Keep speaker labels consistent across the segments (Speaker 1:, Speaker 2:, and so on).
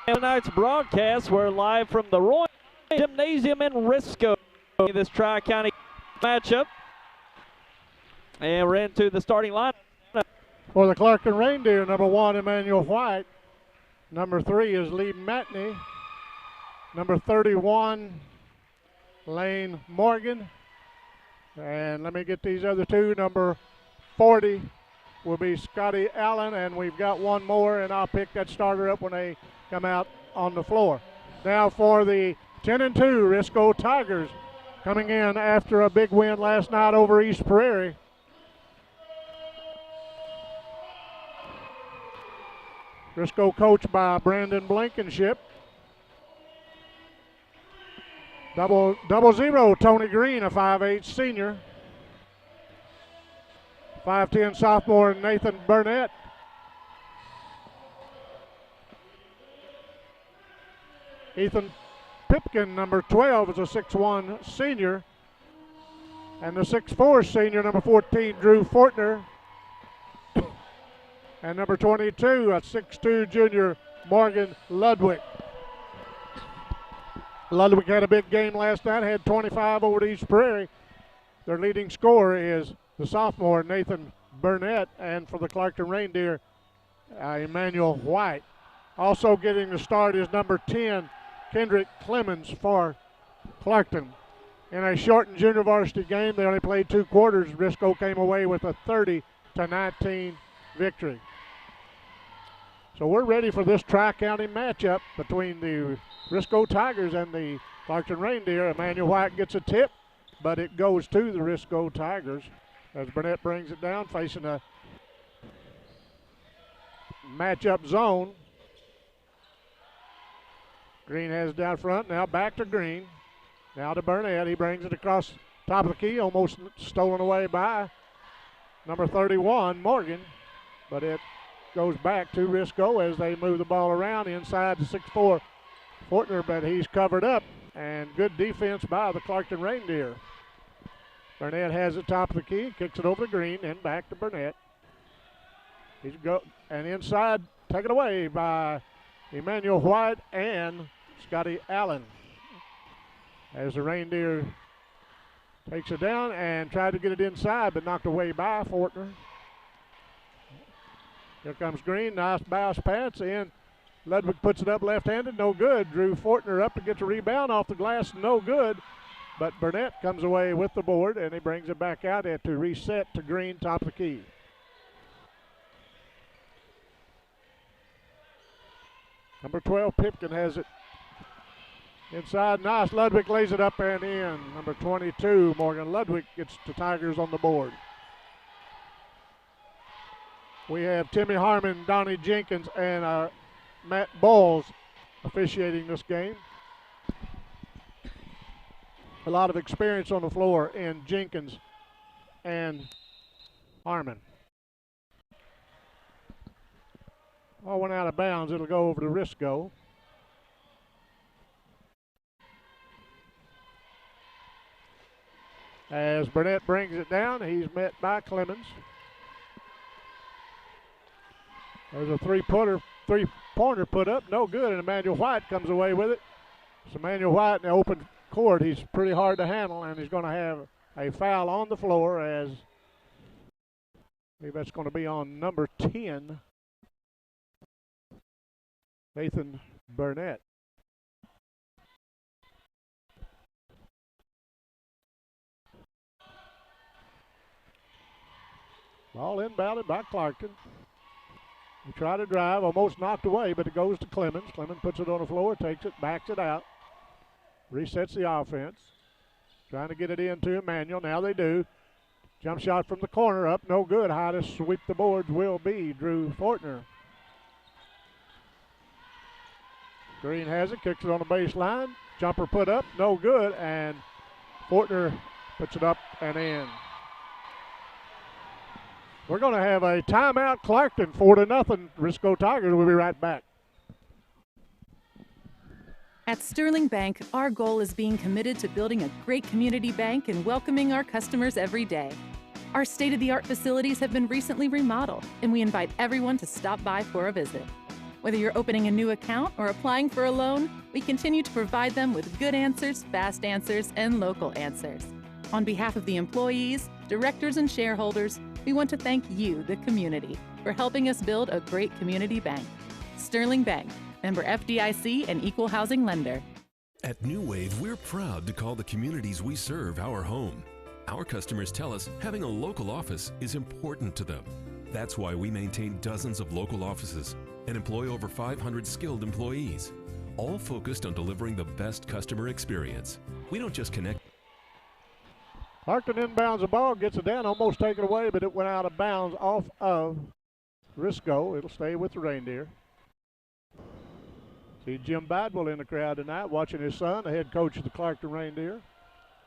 Speaker 1: Tonight's broadcast, we're live from the Royal Gymnasium in Risco. This Tri-County matchup. And we're into the starting line.
Speaker 2: For the Clarkton Reindeer, number 1, Emmanuel White. Number 3 is Lee Matney. Number 31, Lane Morgan. And let me get these other two. Number 40 will be Scotty Allen, and we've got one more, and I'll pick that starter up when they come out on the floor. Now for the 10-2 Risco Tigers, coming in after a big win last night over East Prairie. Risco coached by Brandon Blankenship. Double zero, Tony Green, a 5'8" senior. 5'10" sophomore, Nathan Burnett. Ethan Pipkin, number 12, is a 6'1" senior. And the 6'4" senior, number 14, Drew Fortner. And number 22, a 6'2" junior, Morgan Ludwig. Ludwig had a big game last night, had 25 over to East Prairie. Their leading scorer is the sophomore, Nathan Burnett, and for the Clarkton Reindeer, Emmanuel White. Also getting the start is number 10, Kendrick Clemens for Clarkton. In a shortened junior varsity game, they only played 2 quarters. Risco came away with a 30-19 victory. So we're ready for this Tri-County matchup between the Risco Tigers and the Clarkton Reindeer. Emmanuel White gets a tip, but it goes to the Risco Tigers as Burnett brings it down, facing a matchup zone. Green has it down front, now back to Green. Now to Burnett, he brings it across top of the key, almost stolen away by number 31, Morgan, but it goes back to Risco as they move the ball around inside the 6'4" Fortner, but he's covered up, and good defense by the Clarkton Reindeer. Burnett has it top of the key, kicks it over to Green, and back to Burnett. And inside, taken away by Emmanuel White and Scotty Allen. As the Reindeer takes it down and tried to get it inside, but knocked away by Fortner. Here comes Green, nice bounce pass in. Ludwig puts it up left-handed, no good. Drew Fortner up to get the rebound off the glass, no good. But Burnett comes away with the board, and he brings it back out to reset to Green, top of the key. Number 12, Pipkin has it inside. Nice, Ludwig lays it up and in. Number 22, Morgan Ludwig gets the Tigers on the board. We have Timmy Harmon, Donnie Jenkins, and Matt Bowles officiating this game. A lot of experience on the floor in Jenkins and Harmon. All went out of bounds. It'll go over to Risco. As Burnett brings it down, he's met by Clemens. There's a three-pointer put up, no good, and Emmanuel White comes away with it. So Emmanuel White in the open court, he's pretty hard to handle, and he's going to have a foul on the floor as I believe that's going to be on number 10, Nathan Burnett. Ball inbounded by Clarkton. He tried to drive, almost knocked away, but it goes to Clemens. Clemens puts it on the floor, takes it, backs it out, resets the offense. Trying to get it into Emmanuel. Now they do. Jump shot from the corner, up, no good. High to sweep the boards will be Drew Fortner. Green has it, kicks it on the baseline. Jumper put up, no good, and Fortner puts it up and in. We're going to have a timeout, Clarkton, 4-0. Risco Tigers will be right back.
Speaker 3: At Sterling Bank, our goal is being committed to building a great community bank and welcoming our customers every day. Our state-of-the-art facilities have been recently remodeled, and we invite everyone to stop by for a visit. Whether you're opening a new account or applying for a loan, we continue to provide them with good answers, fast answers, and local answers. On behalf of the employees, directors, and shareholders, we want to thank you, the community, for helping us build a great community bank. Sterling Bank, member FDIC and equal housing lender.
Speaker 4: At New Wave, we're proud to call the communities we serve our home. Our customers tell us having a local office is important to them. That's why we maintain dozens of local offices and employ over 500 skilled employees, all focused on delivering the best customer experience. We don't just connect.
Speaker 2: Clarkton inbounds the ball, gets it down, almost taken away, but it went out of bounds off of Risco. It'll stay with the Reindeer. See Jim Badwell in the crowd tonight, watching his son, the head coach of the Clarkton Reindeer.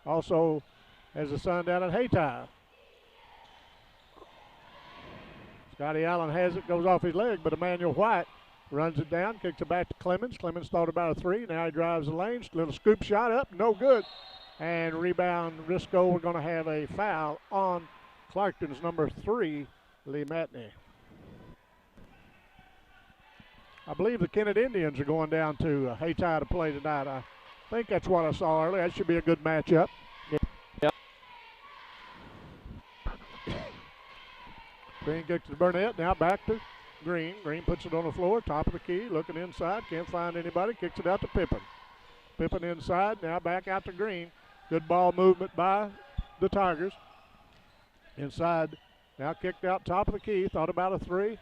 Speaker 2: Also has a son down at Hayti. Scotty Allen has it, goes off his leg, but Emmanuel White runs it down, kicks it back to Clemens. Clemens thought about a three. Now he drives the lane. Little scoop shot up, no good. And rebound, Risco. We're going to have a foul on Clarkton's number 3, Lee Matney. I believe the Kennett Indians are going down to Hayti to play tonight. I think that's what I saw earlier. That should be a good matchup.
Speaker 1: Yep.
Speaker 2: Green kicks to Burnett, now back to Green. Green puts it on the floor, top of the key, looking inside, can't find anybody, kicks it out to Pippen. Pippen inside, now back out to Green. Good ball movement by the Tigers. Inside, now kicked out top of the key, thought about a three.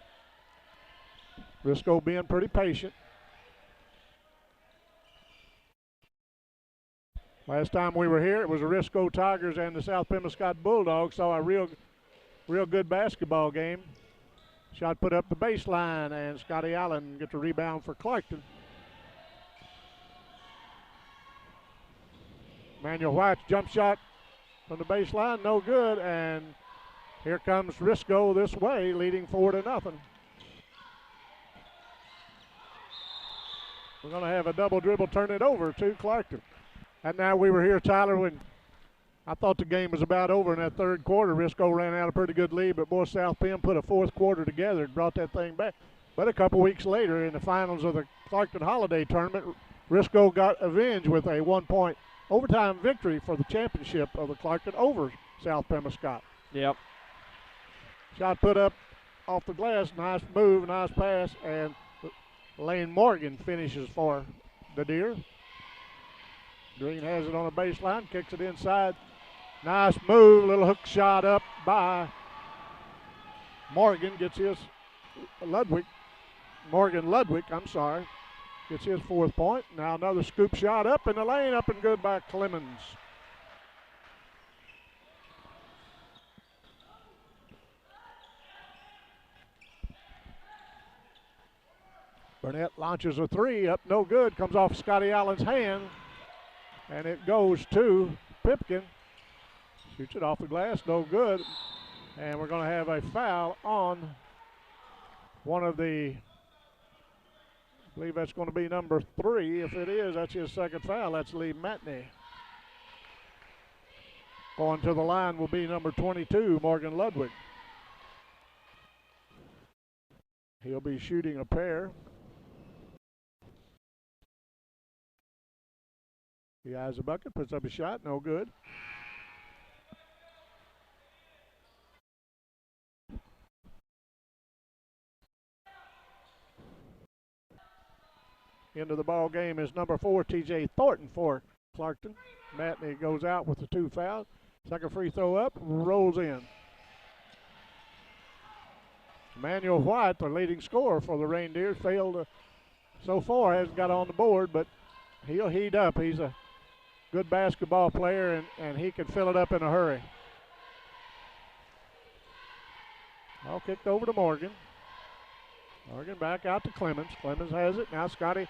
Speaker 2: Risco being pretty patient. Last time we were here, it was the Risco Tigers and the South Pemiscot Bulldogs. Saw a real good basketball game. Shot put up the baseline, and Scotty Allen gets a rebound for Clarkton. Emmanuel White's jump shot from the baseline, no good, and here comes Risco this way, leading 4-0. We're going to have a double dribble, turn it over to Clarkton. And now we were here, Tyler, when I thought the game was about over in that third quarter. Risco ran out a pretty good lead, but boy, South Penn put a fourth quarter together and brought that thing back. But a couple weeks later, in the finals of the Clarkton Holiday Tournament, Risco got avenged with a 1-point overtime victory for the championship of the Clarkton over South Pemiscot.
Speaker 1: Yep.
Speaker 2: Shot put up off the glass, nice move, nice pass, and Lane Morgan finishes for the Deer. Green has it on the baseline, kicks it inside. Nice move, little hook shot up by Morgan, gets his Morgan Ludwig, gets his 4th point. Now another scoop shot up in the lane, up and good by Clemens. Burnett launches a three, up no good, comes off Scotty Allen's hand, and it goes to Pipkin. Shoots it off the glass, no good. And we're going to have a foul on one of the, I believe that's going to be number 3. If it is, that's his 2nd foul. That's Lee Matney. Going to the line will be number 22, Morgan Ludwig. He'll be shooting a pair. He eyes a bucket, puts up a shot, no good. Into the ball game is number 4, TJ Thornton for Clarkton. Matney goes out with the 2 fouls. 2nd free throw up, rolls in. Emmanuel White, the leading scorer for the Reindeers, so far hasn't got on the board, but he'll heat up. He's a good basketball player, and he can fill it up in a hurry. All kicked over to Morgan. Morgan back out to Clemens. Clemens has it. Now Scotty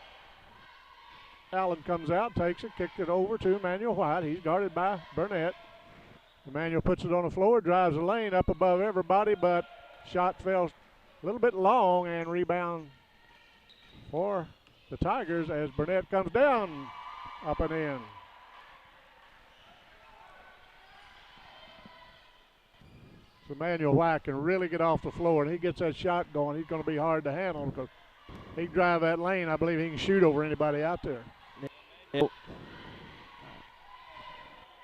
Speaker 2: Allen comes out, takes it, kicked it over to Emmanuel White. He's guarded by Burnett. Emmanuel puts it on the floor, drives the lane up above everybody, but shot fell a little bit long, and rebound for the Tigers as Burnett comes down, up and in. So Emmanuel White can really get off the floor, and he gets that shot going. He's going to be hard to handle because He drive that lane. I believe he can shoot over anybody out there.
Speaker 1: Yep.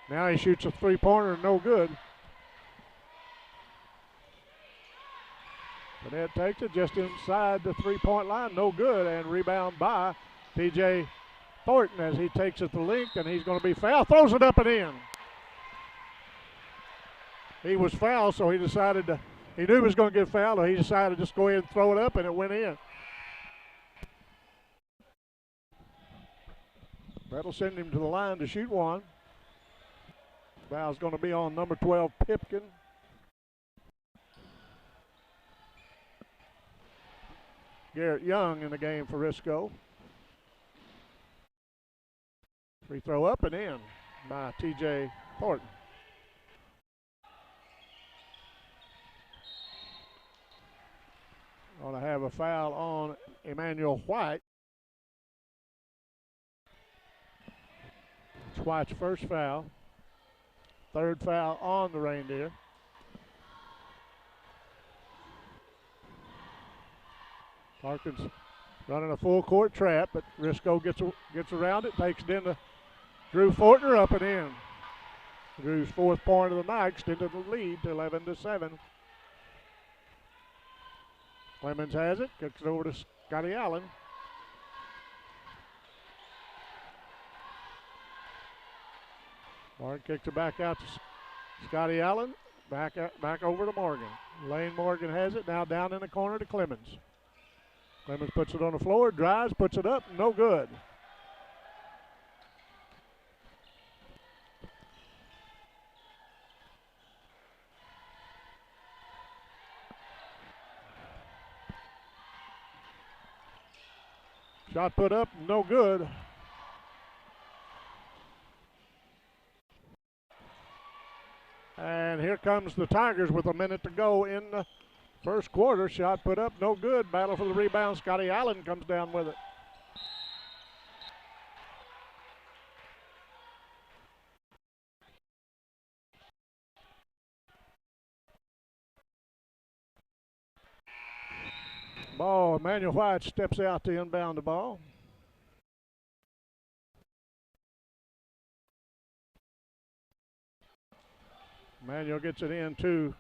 Speaker 2: Now he shoots a three-pointer, no good. Burnett takes it just inside the three-point line, no good, and rebound by T.J. Thornton as he takes it to length, and he's going to be fouled. Throws it up and in. He was fouled, so he decided to, he knew he was going to get fouled, so he decided to just go ahead and throw it up, and it went in. That'll send him to the line to shoot one. Foul's going to be on number 12, Pipkin. Garrett Young in the game for Risco. Free throw up and in by T.J. Thornton. Going to have a foul on Emmanuel White. It's White's first foul. Third foul on the Reindeer. Clarkton's running a full court trap, but Risco gets around it, takes it into Drew Fortner, up and in. Drew's fourth point of the night, extended the lead to 11-7. Clemens has it, kicks it over to Scotty Allen. Morgan kicks it back out to Scotty Allen, back over to Morgan. Lane Morgan has it, now down in the corner to Clemens. Clemens puts it on the floor, drives, puts it up, no good. Shot put up, no good. And here comes the Tigers with a minute to go in the first quarter. Shot put up, no good. Battle for the rebound. Scotty Allen comes down with it. Ball, Emmanuel White steps out to inbound the ball. Emmanuel gets it in to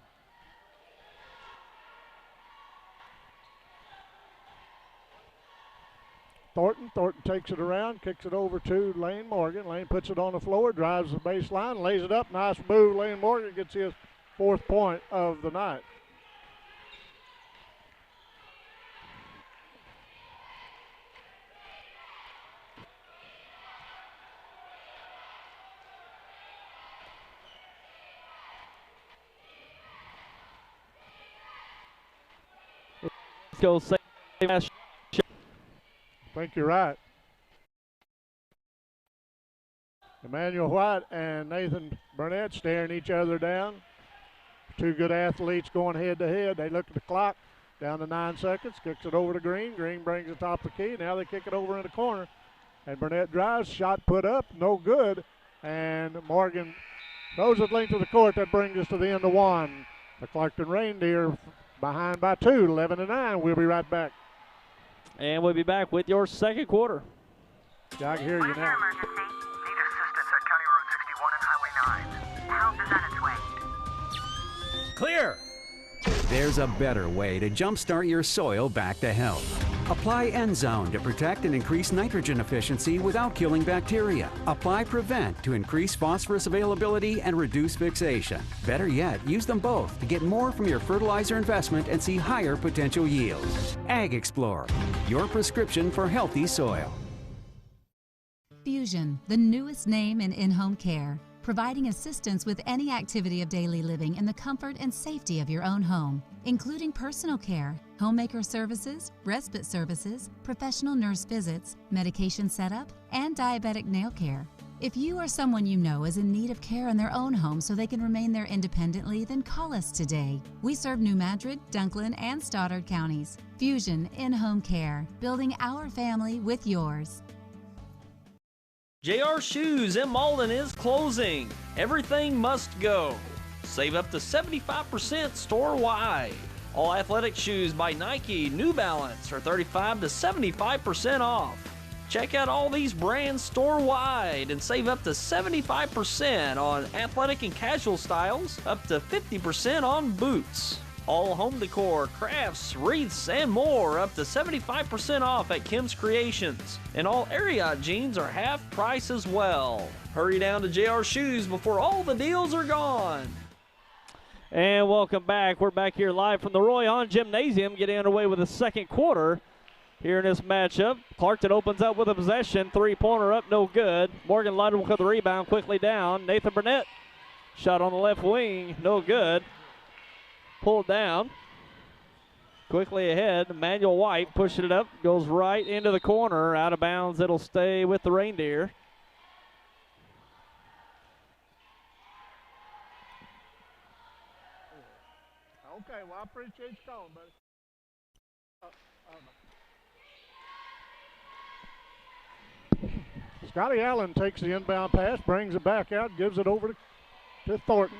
Speaker 2: Thornton. Thornton takes it around, kicks it over to Lane Morgan. Lane puts it on the floor, drives the baseline, lays it up. Nice move. Lane Morgan gets his fourth point of the night.
Speaker 1: Go save.
Speaker 2: I think you're right. Emmanuel White and Nathan Burnett staring each other down. Two good athletes going head to head. They look at the clock, down to 9 seconds, kicks it over to Green. Green brings it top of the key. Now they kick it over in the corner. And Burnett drives, shot put up, no good. And Morgan throws it length of the court. That brings us to the end of one. The Clarkton Reindeer behind by 2, 11-9. We'll be right back.
Speaker 1: And we'll be back with your second quarter.
Speaker 2: Yeah, I can hear you now.
Speaker 5: Emergency. Need assistance at County Road 61 and Highway 9. Help is on its way.
Speaker 6: Clear! There's a better way to jumpstart your soil back to health. Apply N-Zone to protect and increase nitrogen efficiency without killing bacteria. Apply Prevent to increase phosphorus availability and reduce fixation. Better yet, use them both to get more from your fertilizer investment and see higher potential yields. Ag Explorer, your prescription for healthy soil.
Speaker 7: Fusion, the newest name in in-home care, providing assistance with any activity of daily living in the comfort and safety of your own home, including personal care, homemaker services, respite services, professional nurse visits, medication setup, and diabetic nail care. If you or someone you know is in need of care in their own home so they can remain there independently, then call us today. We serve New Madrid, Dunklin, and Stoddard counties. Fusion in-home care, building our family with yours.
Speaker 8: JR Shoes in Malden is closing. Everything must go. Save up to 75% store-wide. All athletic shoes by Nike, New Balance are 35 to 75% off. Check out all these brands store-wide and save up to 75% on athletic and casual styles, up to 50% on boots. All home decor, crafts, wreaths, and more up to 75% off at Kim's Creations. And all Ariat jeans are half price as well. Hurry down to JR Shoes before all the deals are gone.
Speaker 1: And welcome back. We're back here live from the Roy Hahn Gymnasium, getting underway with the second quarter here in this matchup. Clarkton opens up with a possession. Three-pointer up, no good. Morgan Ludwig with the rebound, quickly down. Nathan Burnett, shot on the left wing, no good. Pulled down. Quickly ahead, Emmanuel White pushing it up, goes right into the corner. Out of bounds, it'll stay with the Reindeer.
Speaker 2: Okay, well, I appreciate you calling, buddy. Scotty Allen takes the inbound pass, brings it back out, gives it over to Thornton.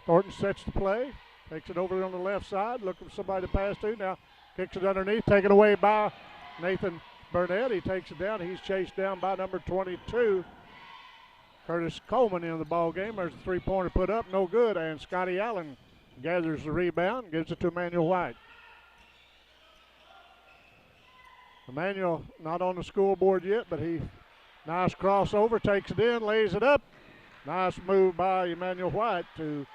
Speaker 2: Thornton sets the play, takes it over on the left side, looking for somebody to pass to. Now kicks it underneath, taken away by Nathan Burnett. He takes it down. He's chased down by number 22, Curtis Coleman, in the ball game. There's a three-pointer put up, no good, and Scotty Allen gathers the rebound, gives it to Emmanuel White. Emmanuel not on the scoreboard yet, but he nice crossover, takes it in, lays it up. Nice move by Emmanuel White to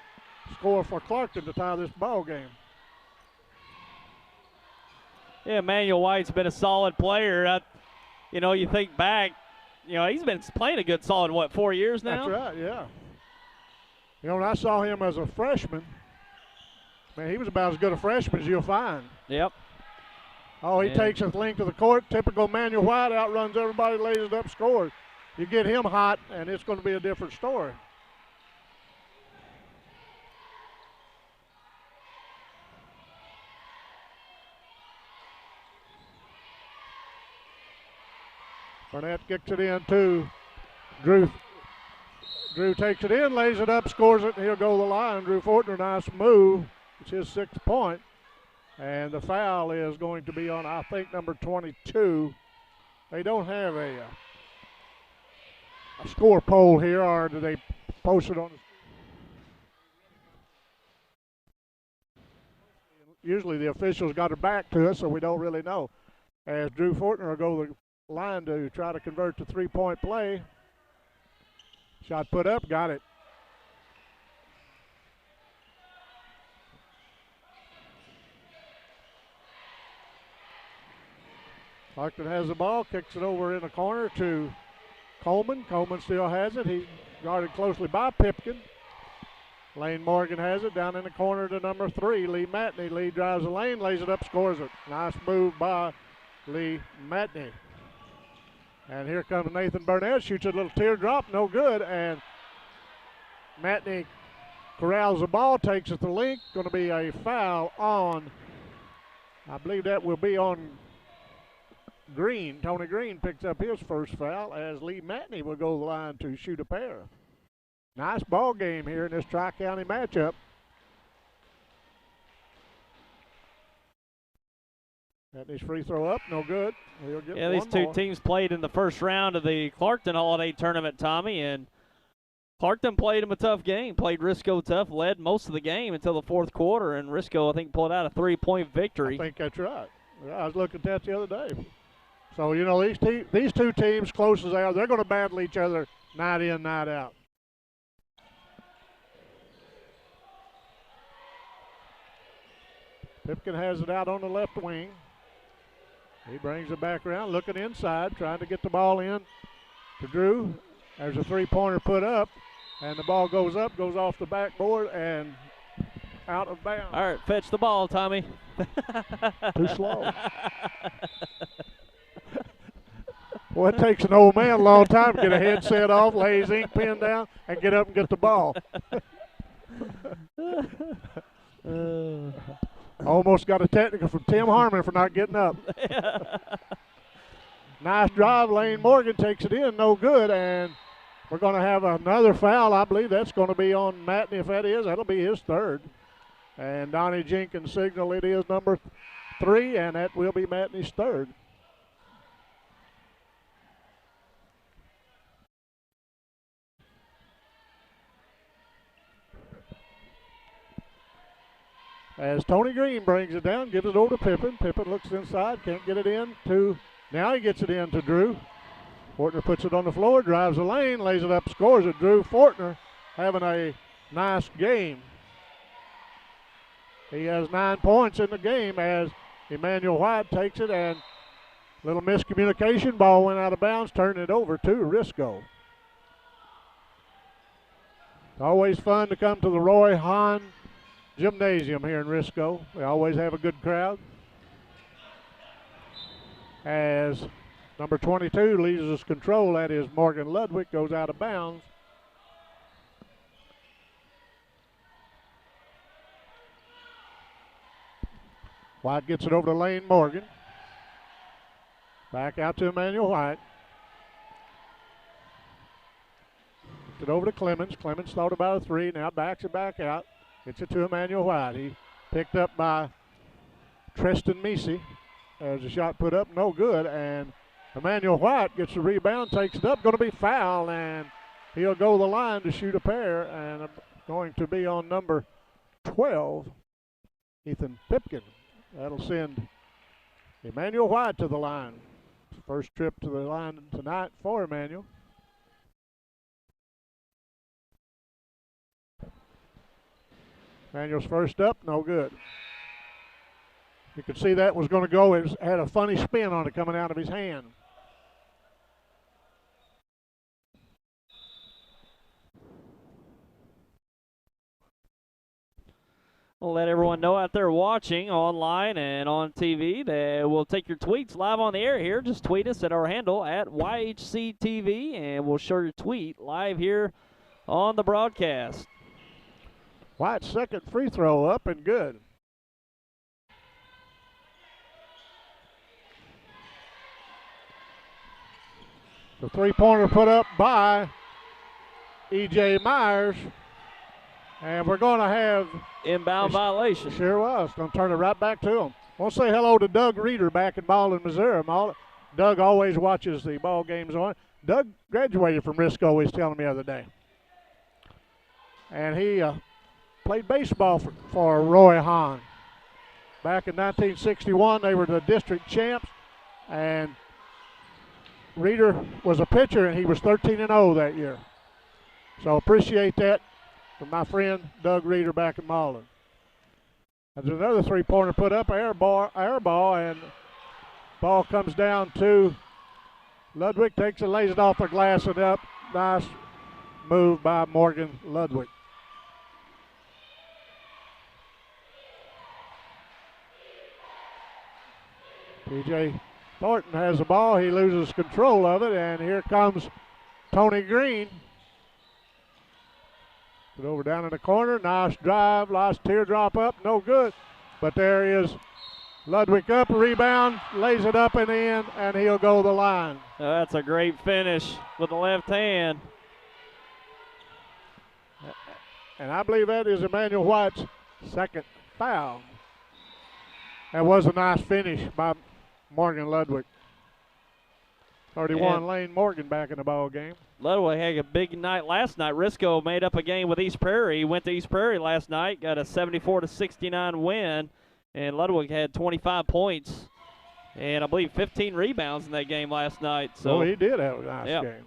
Speaker 2: score for Clarkton to tie this ball game.
Speaker 1: Yeah, Emmanuel White's been a solid player. You think back, he's been playing a good solid, 4 years now?
Speaker 2: That's right, yeah. When I saw him as a freshman, man, he was about as good a freshman as you'll find.
Speaker 1: Yep.
Speaker 2: Oh, he takes his length to the court. Typical Emmanuel White, outruns everybody, lays it up, scores. You get him hot, and it's going to be a different story. Burnett kicks it in to Drew. Drew takes it in, lays it up, scores it, and he'll go to the line. Drew Fortner, nice move. It's his 6th point. And the foul is going to be on, I think, number 22. They don't have a score poll here, or do they post it on the usually the officials got her back to us, so we don't really know. As Drew Fortner will go to the line to try to convert the three-point play. Shot put up, got it. Clarkton has the ball, kicks it over in the corner to Coleman. Coleman still has it. He's guarded closely by Pipkin. Lane Morgan has it down in the corner to number 3, Lee Matney. Lee drives the lane, lays it up, scores it. Nice move by Lee Matney. And here comes Nathan Burnett, shoots a little teardrop, no good. And Matney corrals the ball, takes it to the link. Going to be a foul on, I believe that will be on Green. Tony Green picks up his first foul as Lee Matney will go to the line to shoot a pair. Nice ball game here in this Tri-County matchup. Matney's free throw up, no good. He'll get one
Speaker 1: these two
Speaker 2: more.
Speaker 1: teams played in the first round of the Clarkton Holiday Tournament, Tommy, and Clarkton played him a tough game, played Risco tough, led most of the game until the fourth quarter, and Risco, I think, pulled out a 3-point victory.
Speaker 2: I think that's right. Yeah, I was looking at that the other day. So, these two teams, close as they are, they're going to battle each other night in, night out. Pipkin has it out on the left wing. He brings it back around, looking inside, trying to get the ball in to Drew. There's a three-pointer put up, and the ball goes up, goes off the backboard, and out of bounds.
Speaker 1: All right, fetch the ball, Tommy.
Speaker 2: Too slow. Well, it takes an old man a long time to get a headset off, lay his ink pen down, and get up and get the ball. Almost got a technical from Tim Harmon for not getting up. Nice drive. Lane Morgan takes it in, no good, and we're going to have another foul. I believe that's going to be on Matney. If that is, that'll be his third. And Donnie Jenkins' signal, it is number 3, and that will be Matney's third. As Tony Green brings it down, gives it over to Pippin. Pippin looks inside, can't get it in to, now he gets it in to Drew. Fortner puts it on the floor, drives the lane, lays it up, scores it. Drew Fortner having a nice game. He has 9 points in the game as Emmanuel White takes it, and little miscommunication, ball went out of bounds, turning it over to Risco. It's always fun to come to the Roy Hahn Gymnasium here in Risco. We always have a good crowd. As number 22 loses control, that is Morgan Ludwig, goes out of bounds. White gets it over to Lane Morgan. Back out to Emmanuel White. Gets it over to Clemens. Clemens thought about a 3, now backs it back out. Gets it to Emmanuel White. He picked up by Tristan Meese. There's a shot put up, no good, and Emmanuel White gets the rebound, takes it up, going to be fouled, and he'll go to the line to shoot a pair, and going to be on number 12, Ethan Pipkin. That'll send Emmanuel White to the line. First trip to the line tonight for Emmanuel. Emmanuel's first up, no good. You could see that was going to go. It had a funny spin on it coming out of his hand.
Speaker 1: We'll let everyone know out there watching online and on TV that we'll take your tweets live on the air here. Just tweet us at our handle at YHCTV, and we'll show your tweet live here on the broadcast.
Speaker 2: White's second free throw up and good. The three-pointer put up by E.J. Myers. And we're going to have
Speaker 1: inbound violation.
Speaker 2: Sure was. Going to turn it right back to him. I want to say hello to Doug Reeder back in Baldwin, Missouri. Doug always watches the ball games on. Doug graduated from Risco, he was telling me the other day. And he played baseball for Roy Hahn. Back in 1961, they were the district champs. And Reeder was a pitcher, and he was 13-0 that year. So appreciate that from my friend Doug Reeder back in Malden. There's another three-pointer put up, air ball, and ball comes down to Ludwig, takes it, lays it off the glass and up. Nice move by Morgan Ludwig. T.J. Thornton has the ball. He loses control of it, and here comes Tony Green. Put over down in the corner. Nice drive. Last teardrop up. No good. But there is Ludwig up. Rebound. Lays it up and in, and he'll go to the line.
Speaker 1: That's a great finish with the left hand.
Speaker 2: And I believe that is Emmanuel White's second foul. That was a nice finish by Morgan Ludwig. 31 Lane Morgan back in the ball game.
Speaker 1: Ludwig had a big night last night. Risco made up a game with East Prairie. He went to East Prairie last night, got a 74-69 win, and Ludwig had 25 points and I believe 15 rebounds in that game last night. So
Speaker 2: he did have a nice game.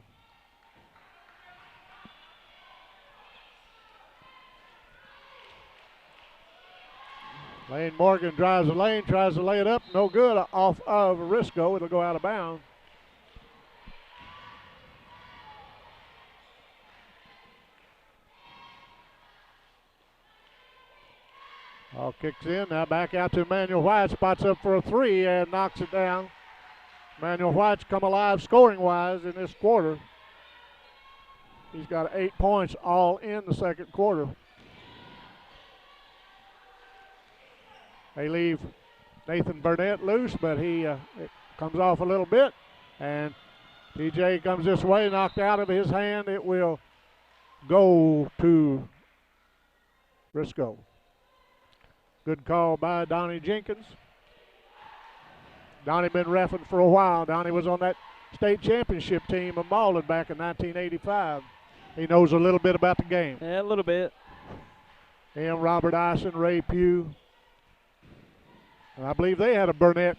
Speaker 2: Lane Morgan drives the lane, tries to lay it up, no good, off of Risco. It'll go out of bounds. Ball kicks in, now back out to Emmanuel White, spots up for a 3 and knocks it down. Emmanuel White's come alive scoring-wise in this quarter. He's got 8 points all in the second quarter. They leave Nathan Burnett loose, but he it comes off a little bit, and TJ comes this way, knocked out of his hand. It will go to Risco. Good call by Donnie Jenkins. Donnie been reffing for a while. Donnie was on that state championship team of Malden back in 1985. He knows a little bit about the game.
Speaker 1: Yeah, a little bit.
Speaker 2: Him, Robert Ison, Ray Pugh. And I believe they had a Burnett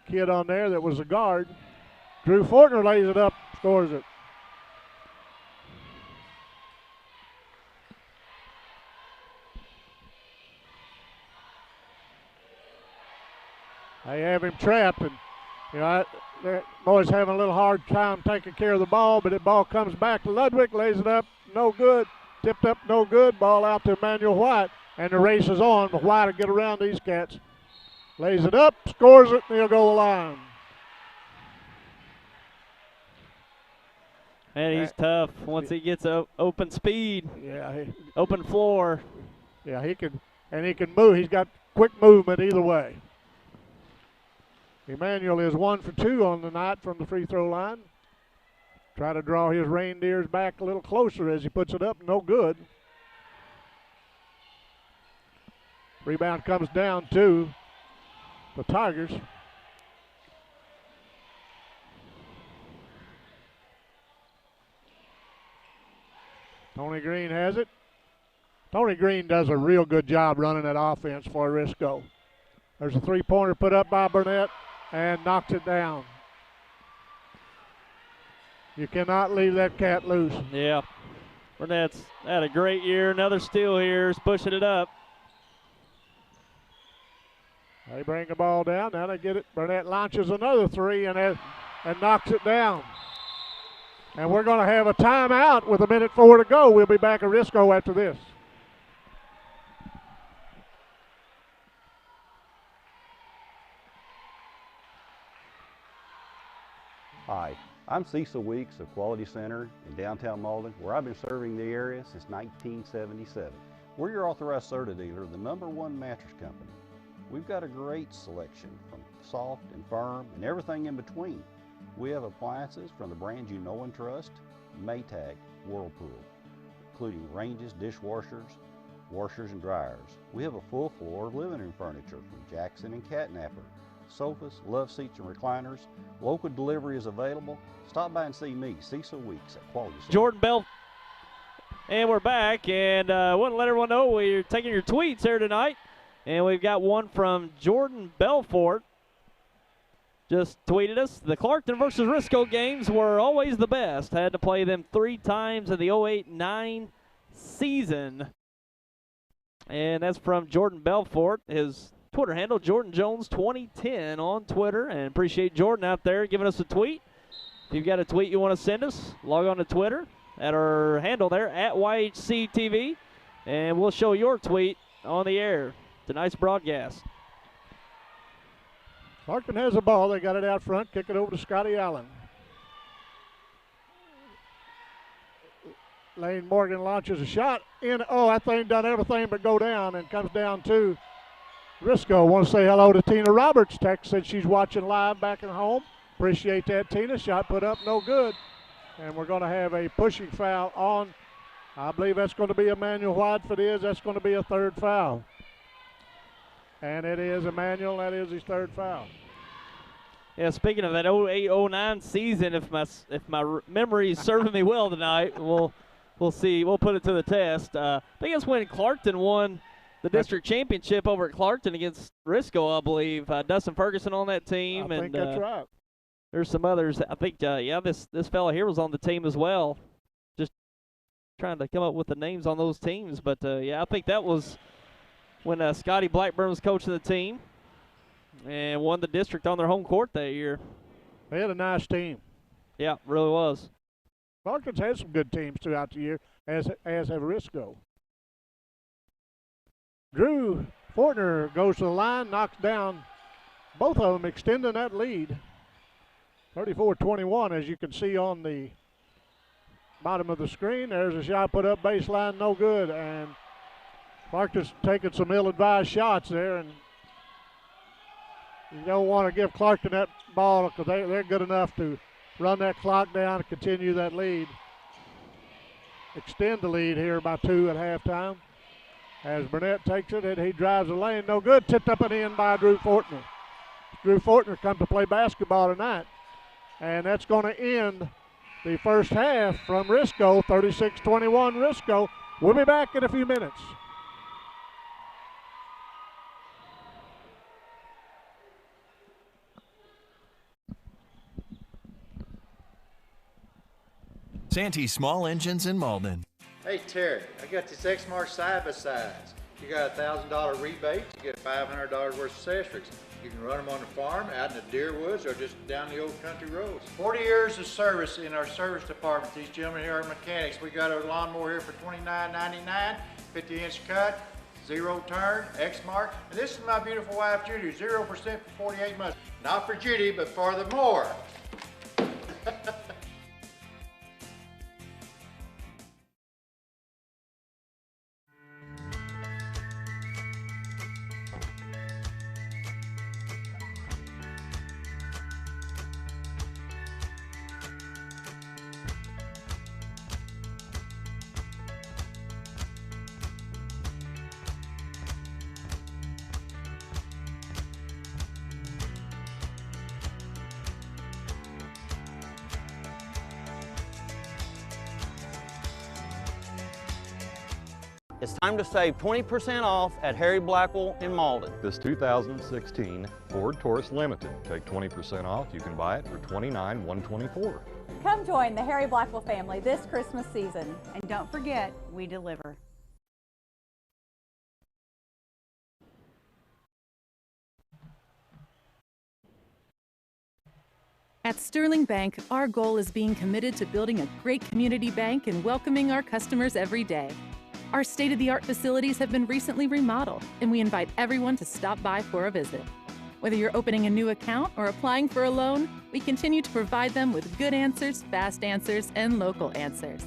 Speaker 2: kid on there that was a guard. Drew Fortner lays it up, scores it. They have him trapped, and the boys having a little hard time taking care of the ball, but the ball comes back to Ludwig, lays it up, no good. Tipped up, no good. Ball out to Emmanuel White, and the race is on. But White to get around these cats. Lays it up, scores it, and he'll go the line.
Speaker 1: And he's tough once he gets open speed.
Speaker 2: Yeah,
Speaker 1: open floor.
Speaker 2: Yeah, he can move. He's got quick movement either way. Emmanuel is 1 for 2 on the night from the free throw line. Try to draw his reindeers back a little closer as he puts it up. No good. Rebound comes down to the Tigers. Tony Green has it. Tony Green does a real good job running that offense for Risco. There's a three-pointer put up by Burnett and knocks it down. You cannot leave that cat loose.
Speaker 1: Yeah. Burnett's had a great year. Another steal here. Is pushing it up.
Speaker 2: They bring the ball down. Now they get it. Burnett launches another three and knocks it down. And we're going to have a timeout with 1:04 to go. We'll be back at Risco after this.
Speaker 9: Hi, I'm Cecil Weeks of Quality Center in downtown Malden, where I've been serving the area since 1977. We're your authorized Serta dealer, the #1 mattress company. We've got a great selection from soft and firm and everything in between. We have appliances from the brands you know and trust, Maytag, Whirlpool, including ranges, dishwashers, washers, and dryers. We have a full floor of living room furniture from Jackson and Catnapper, sofas, love seats, and recliners. Local delivery is available. Stop by and see me, Cecil Weeks at Quality Center.
Speaker 1: Jordan Bell. And we're back, and I want to let everyone know we're taking your tweets here tonight. And we've got one from Jordan Belfort. Just tweeted us, the Clarkton versus Risco games were always the best. Had to play them 3 times in the 08-09 season. And that's from Jordan Belfort. His Twitter handle, Jordan Jones 2010 on Twitter. And appreciate Jordan out there giving us a tweet. If you've got a tweet you want to send us, log on to Twitter at our handle there, at YHCTV. And we'll show your tweet on the air. Tonight's broadcast.
Speaker 2: Clarkton has the ball. They got it out front. Kick it over to Scotty Allen. Lane Morgan launches a shot in. Oh, that thing done everything but go down and comes down to Risco. Want to say hello to Tina Roberts. Text said she's watching live back at home. Appreciate that, Tina. Shot put up, no good. And we're going to have a pushing foul on. I believe that's going to be Emmanuel White. If it is, that's going to be a 3rd foul. And it is Emmanuel. That is his 3rd foul.
Speaker 1: Yeah, speaking of that 08-09 season, if my memory is serving me well tonight, we'll see. We'll put it to the test. I think it's when Clarkton won the district championship over at Clarkton against Risco, I believe. Dustin Ferguson on that team.
Speaker 2: I think that's right.
Speaker 1: There's some others. I think, this fella here was on the team as well. Just trying to come up with the names on those teams. But, I think that was when Scotty Blackburn was coaching the team and won the district on their home court that year.
Speaker 2: They had a nice team.
Speaker 1: Yeah, really was.
Speaker 2: Clarkton's had some good teams throughout the year, as have Risco. Drew Fortner goes to the line, knocks down both of them, extending that lead. 34-21, as you can see on the bottom of the screen. There's a shot put up baseline, no good. And Clarkton's taking some ill-advised shots there, and you don't want to give Clarkton that ball because they're good enough to run that clock down and continue that lead. Extend the lead here by 2 at halftime. as Burnett takes it and he drives the lane. No good. Tipped up and in by Drew Fortner. Drew Fortner come to play basketball tonight. And that's going to end the first half from Risco, 36-21 Risco. We'll be back in a few minutes.
Speaker 10: Santee Small Engines in Malden.
Speaker 11: Hey Terry, I got this Exmark side-by-sides. You got a $1,000 rebate, you get $500 worth of accessories. You can run them on the farm, out in the deer woods, or just down the old country roads. 40 years of service in our service department. These gentlemen here are mechanics. We got a lawnmower here for $29.99, 50-inch cut, 0 turn, Exmark. And this is my beautiful wife, Judy, 0% for 48 months. Not for Judy, but for the more.
Speaker 12: It's time to save 20% off at Harry Blackwell in Malden.
Speaker 13: This 2016 Ford Taurus Limited. Take 20% off. You can buy it for $29,124.
Speaker 14: Come join the Harry Blackwell family this Christmas season. And don't forget, we deliver.
Speaker 3: At Sterling Bank, our goal is being committed to building a great community bank and welcoming our customers every day. Our state-of-the-art facilities have been recently remodeled, and we invite everyone to stop by for a visit. Whether you're opening a new account or applying for a loan, we continue to provide them with good answers, fast answers, and local answers.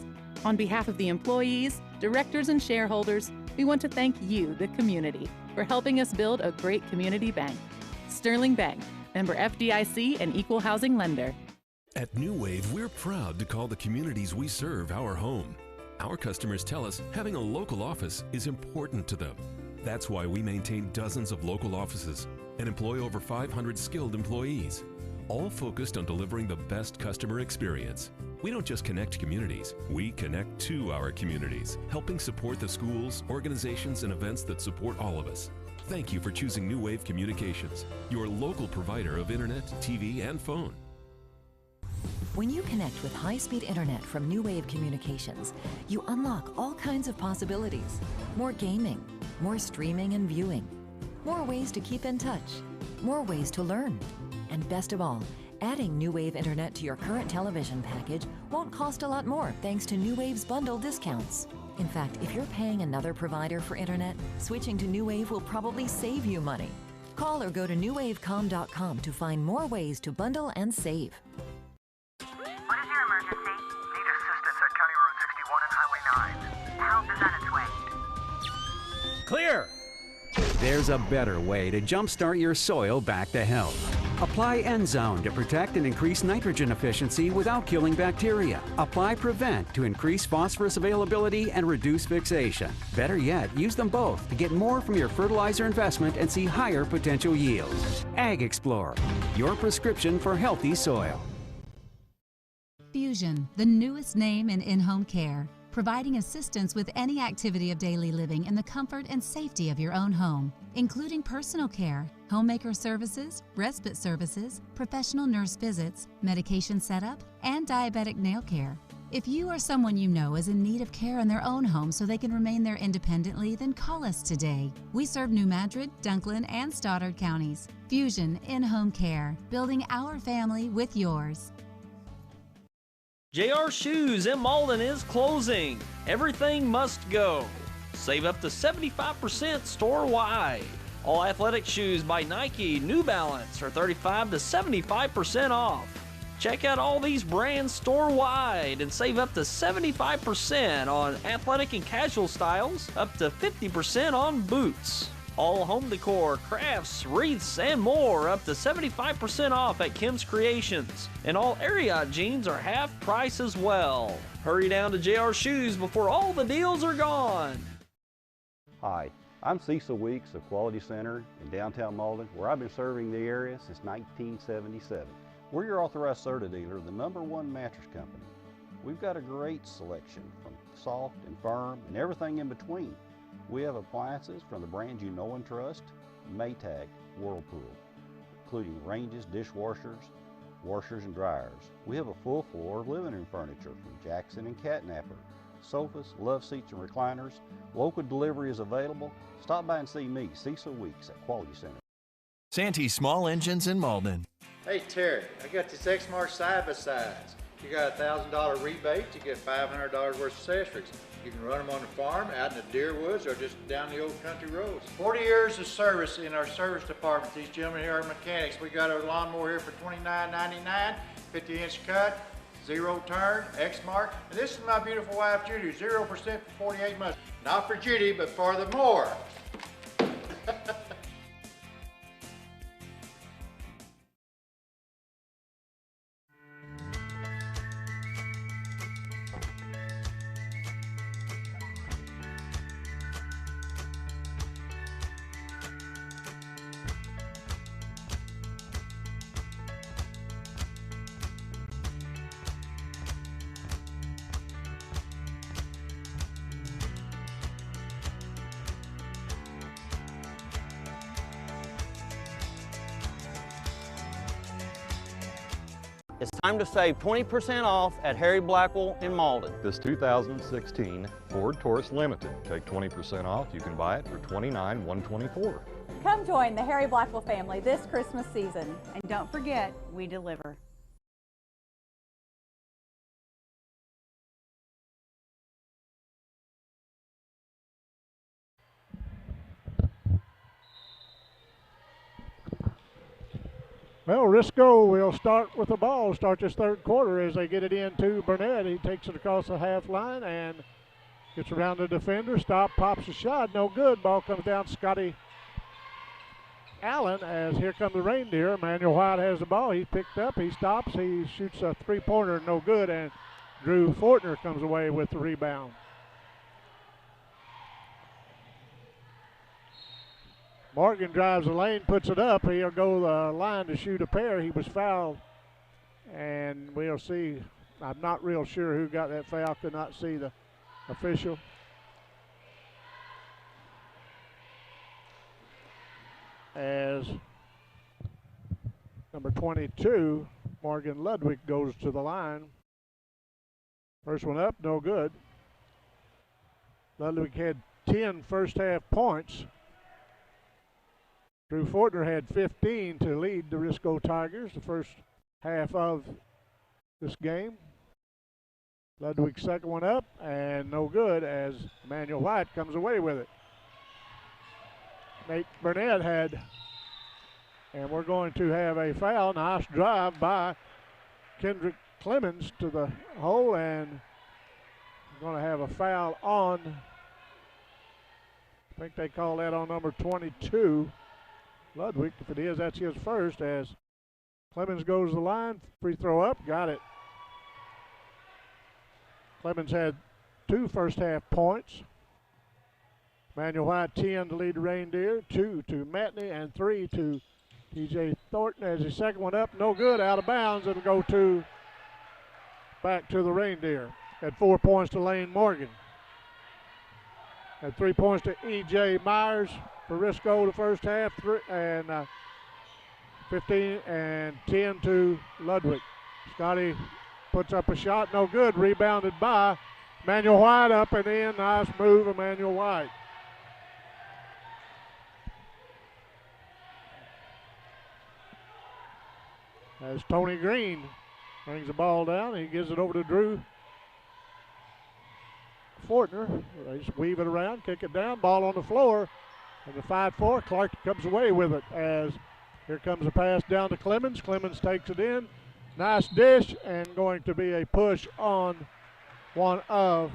Speaker 3: On behalf of the employees, directors, and shareholders, we want to thank you, the community, for helping us build a great community bank. Sterling Bank, member FDIC and equal housing lender.
Speaker 4: At New Wave, we're proud to call the communities we serve our home. Our customers tell us having a local office is important to them. That's why we maintain dozens of local offices and employ over 500 skilled employees, all focused on delivering the best customer experience. We don't just connect communities, we connect to our communities, helping support the schools, organizations, and events that support all of us. Thank you for choosing New Wave Communications, your local provider of internet, TV, and phone.
Speaker 15: When you connect with high-speed internet from New Wave Communications, you unlock all kinds of possibilities. More gaming, more streaming and viewing, more ways to keep in touch, more ways to learn. And best of all, adding New Wave internet to your current television package won't cost a lot more thanks to New Wave's bundle discounts. In fact, if you're paying another provider for internet, switching to New Wave will probably save you money. Call or go to newwavecom.com to find more ways to bundle and save.
Speaker 5: What is your emergency? Need assistance at County Road 61 and Highway 9. Help is on its way.
Speaker 6: Clear! There's a better way to jumpstart your soil back to health. Apply N-Zone to protect and increase nitrogen efficiency without killing bacteria. Apply Prevent to increase phosphorus availability and reduce fixation. Better yet, use them both to get more from your fertilizer investment and see higher potential yields. Ag Explorer, your prescription for healthy soil.
Speaker 7: Fusion, the newest name in in-home care, providing assistance with any activity of daily living in the comfort and safety of your own home, including personal care, homemaker services, respite services, professional nurse visits, medication setup, and diabetic nail care. If you or someone you know is in need of care in their own home so they can remain there independently, then call us today. We serve New Madrid, Dunklin, and Stoddard counties. Fusion in-home care, building our family with yours.
Speaker 8: JR Shoes in Malden is closing. Everything must go. Save up to 75% store-wide. All athletic shoes by Nike, New Balance are 35 to 75% off. Check out all these brands store-wide and save up to 75% on athletic and casual styles, up to 50% on boots. All home decor, crafts, wreaths, and more up to 75% off at Kim's Creations. And all Ariat jeans are half price as well. Hurry down to JR Shoes before all the deals are gone.
Speaker 9: Hi, I'm Cecil Weeks of Quality Center in downtown Malden, where I've been serving the area since 1977. We're your authorized Serta dealer, the #1 mattress company. We've got a great selection from soft and firm and everything in between. We have appliances from the brands you know and trust, Maytag, Whirlpool, including ranges, dishwashers, washers and dryers. We have a full floor of living room furniture from Jackson and Catnapper, sofas, love seats and recliners. Local delivery is available. Stop by and see me, Cecil Weeks at Quality Center.
Speaker 10: Santee Small Engines in Malden.
Speaker 11: Hey Terry, I got this Exmark side-by-sides. You got a $1,000 rebate, you get $500 worth of accessories. You can run them on the farm, out in the deer woods, or just down the old country roads. 40 years of service in our service department. These gentlemen here are mechanics. We got a lawnmower here for $29.99, 50-inch cut, 0 turn, Exmark. And this is my beautiful wife, Judy, 0% for 48 months. Not for Judy, but for the more.
Speaker 12: It's time to save 20% off at Harry Blackwell in Malden.
Speaker 13: This 2016 Ford Taurus Limited. Take 20% off. You can buy it for $29,124.
Speaker 14: Come join the Harry Blackwell family this Christmas season. And don't forget, we deliver.
Speaker 2: Well, Risco will start with the ball, start this third quarter as they get it into Burnett. He takes it across the half line and gets around the defender. Stop, pops a shot, no good. Ball comes down Scotty Allen as here comes the Reindeer. Emmanuel White has the ball. He picked up, he stops, he shoots a three-pointer, no good, and Drew Fortner comes away with the rebound. Morgan drives the lane, puts it up. He'll go the line to shoot a pair. He was fouled, and we'll see. I'm not real sure who got that foul. Could not see the official. As number 22, Morgan Ludwig, goes to the line. First one up, no good. Ludwig had 10 first half points. Drew Fortner had 15 to lead the Risco Tigers the first half of this game. Ludwig's second one up and no good as Emmanuel White comes away with it. Nate Burnett had, and we're going to have a foul. Nice drive by Kendrick Clemens to the hole, and we're going to have a foul on, I think they call that on number 22. Ludwig, if it is, that's his first, as Clemens goes to the line. Free throw up, got it. Clemens had 2 first half points. Emmanuel White 10 to lead the Reindeer, 2 to Matney, and 3 to TJ Thornton as his second one up, no good, out of bounds. It'll go back to the Reindeer. Had 4 points to Lane Morgan. Had 3 points to E.J. Myers for Risco the first half, 15 and 10 to Ludwig. Scotty puts up a shot, no good, rebounded by Emmanuel White, up and in, nice move, Emmanuel White. As Tony Green brings the ball down, he gives it over to Drew Fortner. They just weave it around, kick it down, ball on the floor. And the 5-4, Clarkton comes away with it as here comes a pass down to Clemens. Clemens takes it in. Nice dish, and going to be a push on going to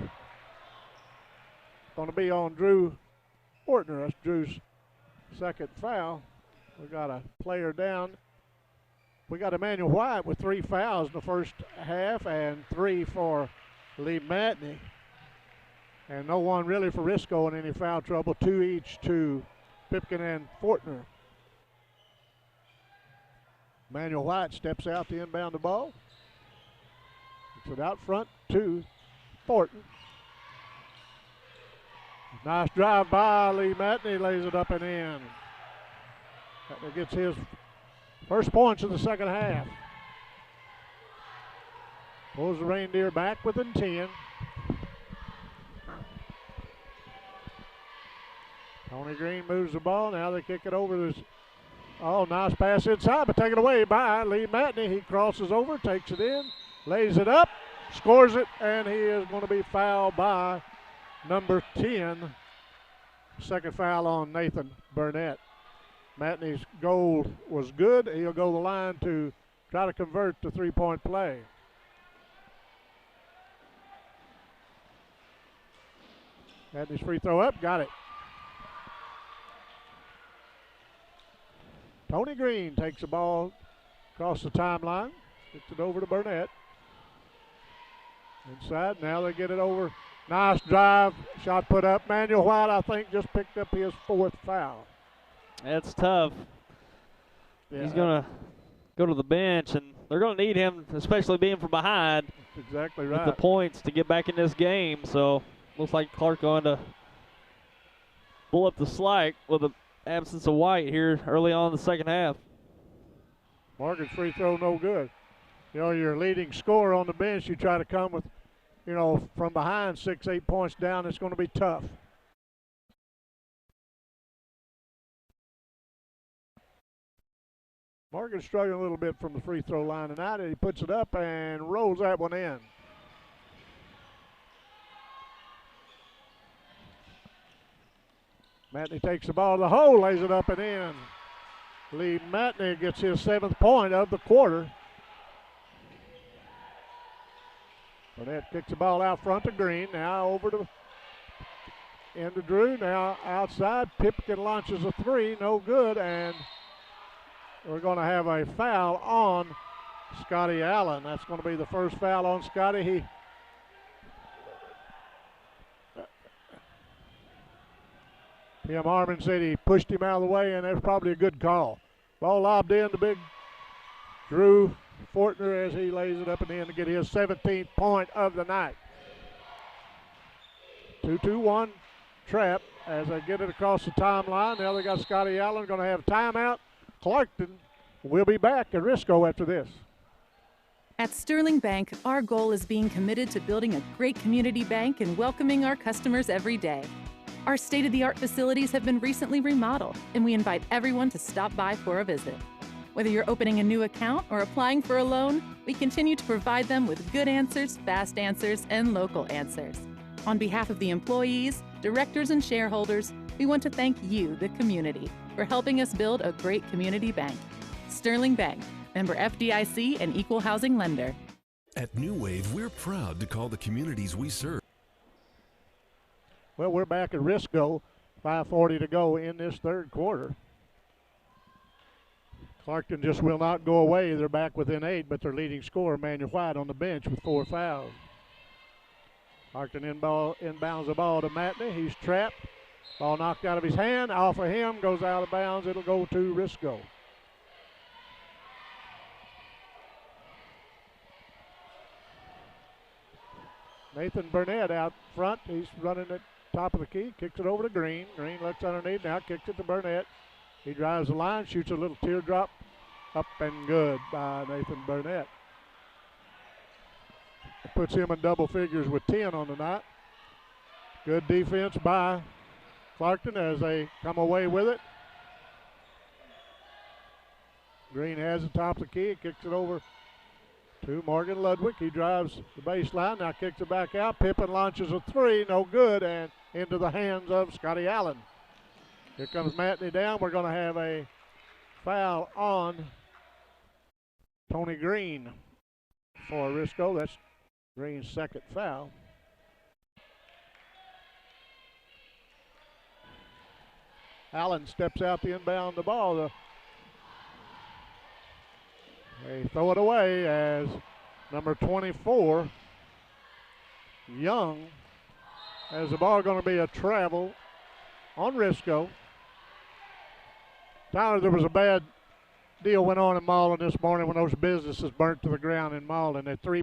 Speaker 2: be on Drew Fortner. That's Drew's second foul. We got a player down. We got Emmanuel White with 3 fouls in the first half and 3 for Lee Matney. And no one really for Risco in any foul trouble. 2 each to Pipkin and Fortner. Emmanuel White steps out to inbound the ball. It's it out front to Thornton. Nice drive by Lee Matney, lays it up and in. Matney gets his first points in the second half. Pulls the Reindeer back within 10. Tony Green moves the ball. Now they kick it over. Oh, nice pass inside, but taken away by Lee Matney. He crosses over, takes it in, lays it up, scores it, and he is going to be fouled by number 10. Second foul on Nathan Burnett. Matney's goal was good. He'll go the line to try to convert the three-point play. Matney's free throw up, got it. Tony Green takes the ball across the timeline, gets it over to Burnett. Inside, now they get it over. Nice drive, shot put up. Manuel White, I think, just picked up his 4th foul.
Speaker 1: That's tough.
Speaker 2: Yeah.
Speaker 1: He's going to go to the bench, and they're going to need him, especially being from behind.
Speaker 2: That's exactly right.
Speaker 1: With the points to get back in this game. So looks like Clark going to pull up the slack with the absence of White here early on in the second half.
Speaker 2: Morgan's free throw no good. You know, your leading scorer on the bench, you try to come with, you know, from behind 6, 8 points down, it's going to be tough. Morgan's struggling a little bit from the free throw line tonight, and he puts it up and rolls that one in. Matney takes the ball to the hole, lays it up and in. Lee Matney gets his 7th point of the quarter. Burnett kicks the ball out front to Green. Now over to into Drew. Now outside. Pipkin launches a 3. No good. And we're going to have a foul on Scotty Allen. That's going to be the first foul on Scotty. Tim Harmon said he pushed him out of the way, and that's probably a good call. Ball lobbed in to big Drew Fortner as he lays it up and in to get his 17th point of the night. 2-2-1 trap as they get it across the timeline. Now they got Scotty Allen going to have timeout. Clarkton will be back at Risco after this.
Speaker 3: At Sterling Bank, our goal is being committed to building a great community bank and welcoming our customers every day. Our state-of-the-art facilities have been recently remodeled, and we invite everyone to stop by for a visit. Whether you're opening a new account or applying for a loan, we continue to provide them with good answers, fast answers, and local answers. On behalf of the employees, directors, and shareholders, we want to thank you, the community, for helping us build a great community bank. Sterling Bank, member FDIC and equal housing lender.
Speaker 4: At New Wave, we're proud to call the communities we serve.
Speaker 2: Well, we're back at Risco. 5:40 to go in this third quarter. Clarkton just will not go away. They're back within 8, but their leading scorer, Manuel White, on the bench with 4 fouls. Clarkton inbounds the ball to Matney. He's trapped. Ball knocked out of his hand. Off of him, goes out of bounds. It'll go to Risco. Nathan Burnett out front. He's running at top of the key. Kicks it over to Green. Green looks underneath. Now kicks it to Burnett. He drives the line, shoots a little teardrop. Up and good by Nathan Burnett. Puts him in double figures with 10 on the night. Good defense by Clarkton as they come away with it. Green has the top of the key. Kicks it over to Morgan Ludwig. He drives the baseline. Now kicks it back out. Pippen launches a 3. No good. And into the hands of Scotty Allen. Here comes Matney down. We're going to have a foul on Tony Green for Risco. That's Green's second foul. Allen steps out to inbound the ball. They throw it away as number 24, Young, as the ball going to be a travel on Risco. Tyler, there was a bad deal went on in Malden this morning when those businesses burnt to the ground in Malden. There 3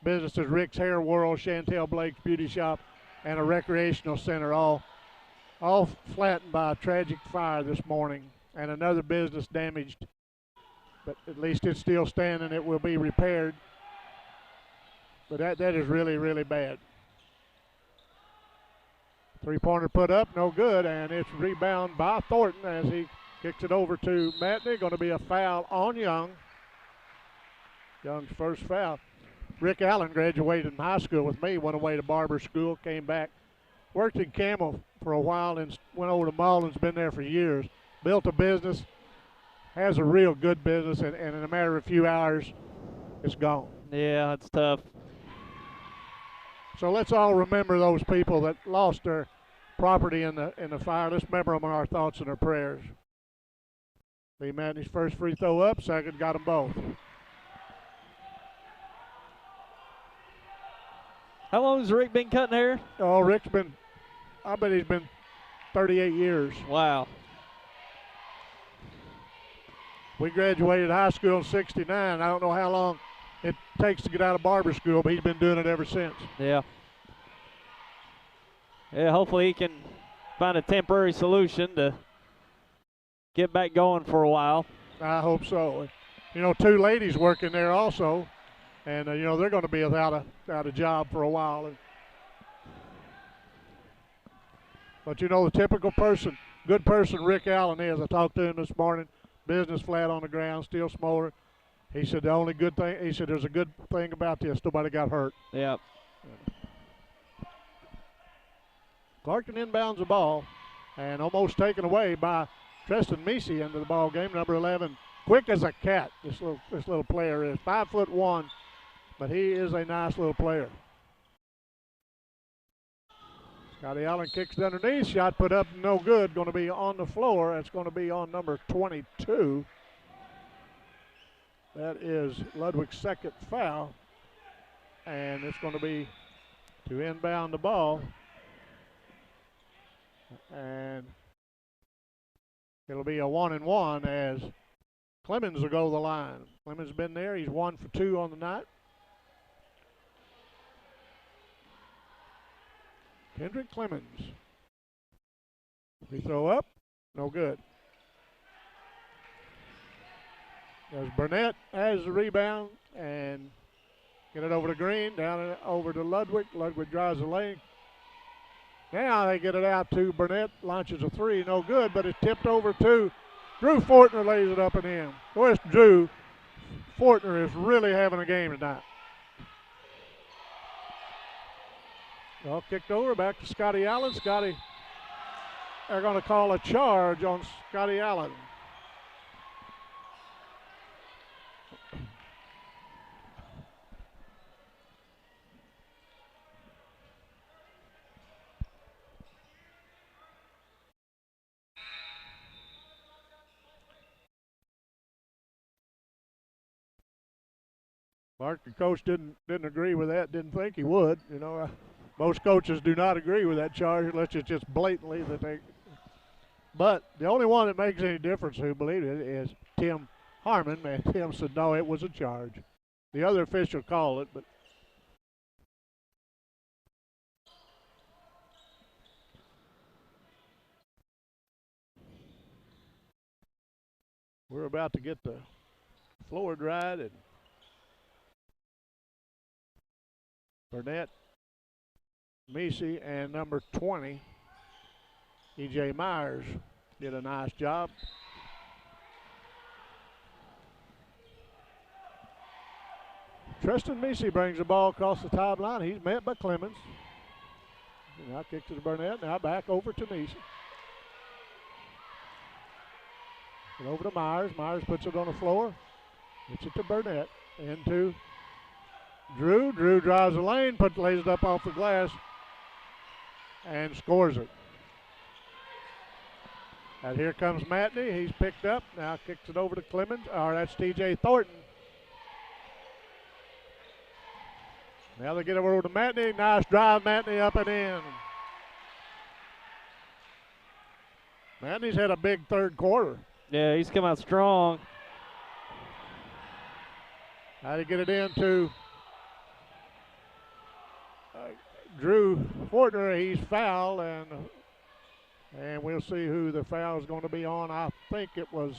Speaker 2: businesses, Rick's Hair World, Chantel Blake's Beauty Shop, and a recreational center, all flattened by a tragic fire this morning, and another business damaged. But at least it's still standing. It will be repaired. But that is really, really bad. 3-pointer put up, no good, and it's rebound by Thornton as he kicks it over to Matney. Going to be a foul on Young. Young's first foul. Rick Allen graduated in high school with me, went away to barber school, came back, worked in Camel for a while, and went over to Malden's, been there for years. Built a business, has a real good business, and in a matter of a few hours, it's gone.
Speaker 1: Yeah, it's tough.
Speaker 2: So let's all remember those people that lost their property in the fire. Let's remember them in our thoughts and our prayers. Lee Matney's first free throw up, second got them both.
Speaker 1: How long has Rick been cutting hair?
Speaker 2: Oh, Rick's been, I bet he's been 38 years.
Speaker 1: Wow.
Speaker 2: We graduated high school in '69. I don't know how long it takes to get out of barber school, but he's been doing it ever since.
Speaker 1: Yeah. Yeah, hopefully he can find a temporary solution to get back going for a while.
Speaker 2: I hope so. You know, 2 ladies working there also, and you know, they're going to be without a job for a while. But you know, the typical person, good person Rick Allen is. I talked to him this morning. Business flat on the ground, still smoldering. He said the only good thing, he said there's a good thing about this, nobody got hurt.
Speaker 1: Yep.
Speaker 2: Clarkton inbounds the ball and almost taken away by Tristan Meesey into the ball game, number 11. Quick as a cat, this little player is. 5'1", but he is a nice little player. Scotty Allen kicks it underneath, shot put up, no good, going to be on the floor. It's going to be on number 22. That is Ludwig's second foul, and it's going to be to inbound the ball. And it'll be a 1-and-1 as Clemens will go to the line. Clemens has been there. He's 1 for 2 on the night. Kendrick Clemens. Free throw up. No good. There's Burnett has the rebound and get it over to Green, down and over to Ludwig. Ludwig drives the lane. Now they get it out to Burnett, launches a 3, no good, but it's tipped over to Drew Fortner, lays it up and in. Where's Drew? Fortner is really having a game tonight. Well, kicked over, back to Scotty Allen. Scotty, they're going to call a charge on Scotty Allen. Mark, the coach didn't agree with that, didn't think he would. You know, most coaches do not agree with that charge unless it's just blatantly that they. But the only one that makes any difference who believed it is Tim Harmon. And Tim said, no, it was a charge. The other official called it, but. We're about to get the floor dried, and Burnett, Meesey, and number 20, E.J. Myers, did a nice job. Tristan Meesey brings the ball across the timeline. He's met by Clemens. Now kick to Burnett. Now back over to Meesey. And over to Myers. Myers puts it on the floor. Gets it to Burnett. Into Drew. Drew drives the lane, lays it up off the glass, and scores it. And here comes Matney. He's picked up. Now kicks it over to Clemens. That's T.J. Thornton. Now they get over to Matney. Nice drive, Matney up and in. Matney's had a big third quarter.
Speaker 1: Yeah, he's come out strong.
Speaker 2: How to get it into Drew Fortner. He's fouled, and we'll see who the foul is going to be on. I think it was,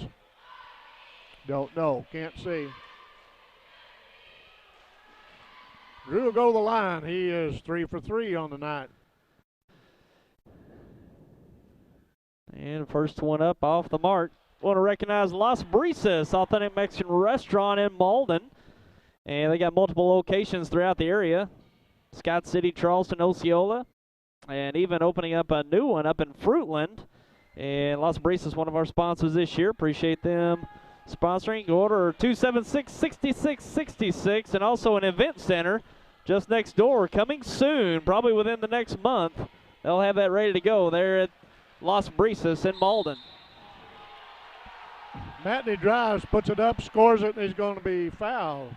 Speaker 2: don't know, can't see. Drew will go to the line. He is 3 for 3 on the night.
Speaker 1: And first one up off the mark. Want to recognize Las Brisas, authentic Mexican restaurant in Malden. And they got multiple locations throughout the area. Scott City, Charleston, Osceola. And even opening up a new one up in Fruitland. And Las Brisas, one of our sponsors this year. Appreciate them sponsoring. Order 276-6666. And also an event center just next door, coming soon, probably within the next month. They'll have that ready to go there at Las Brisas in Malden.
Speaker 2: Matney drives, puts it up, scores it, and he's going to be fouled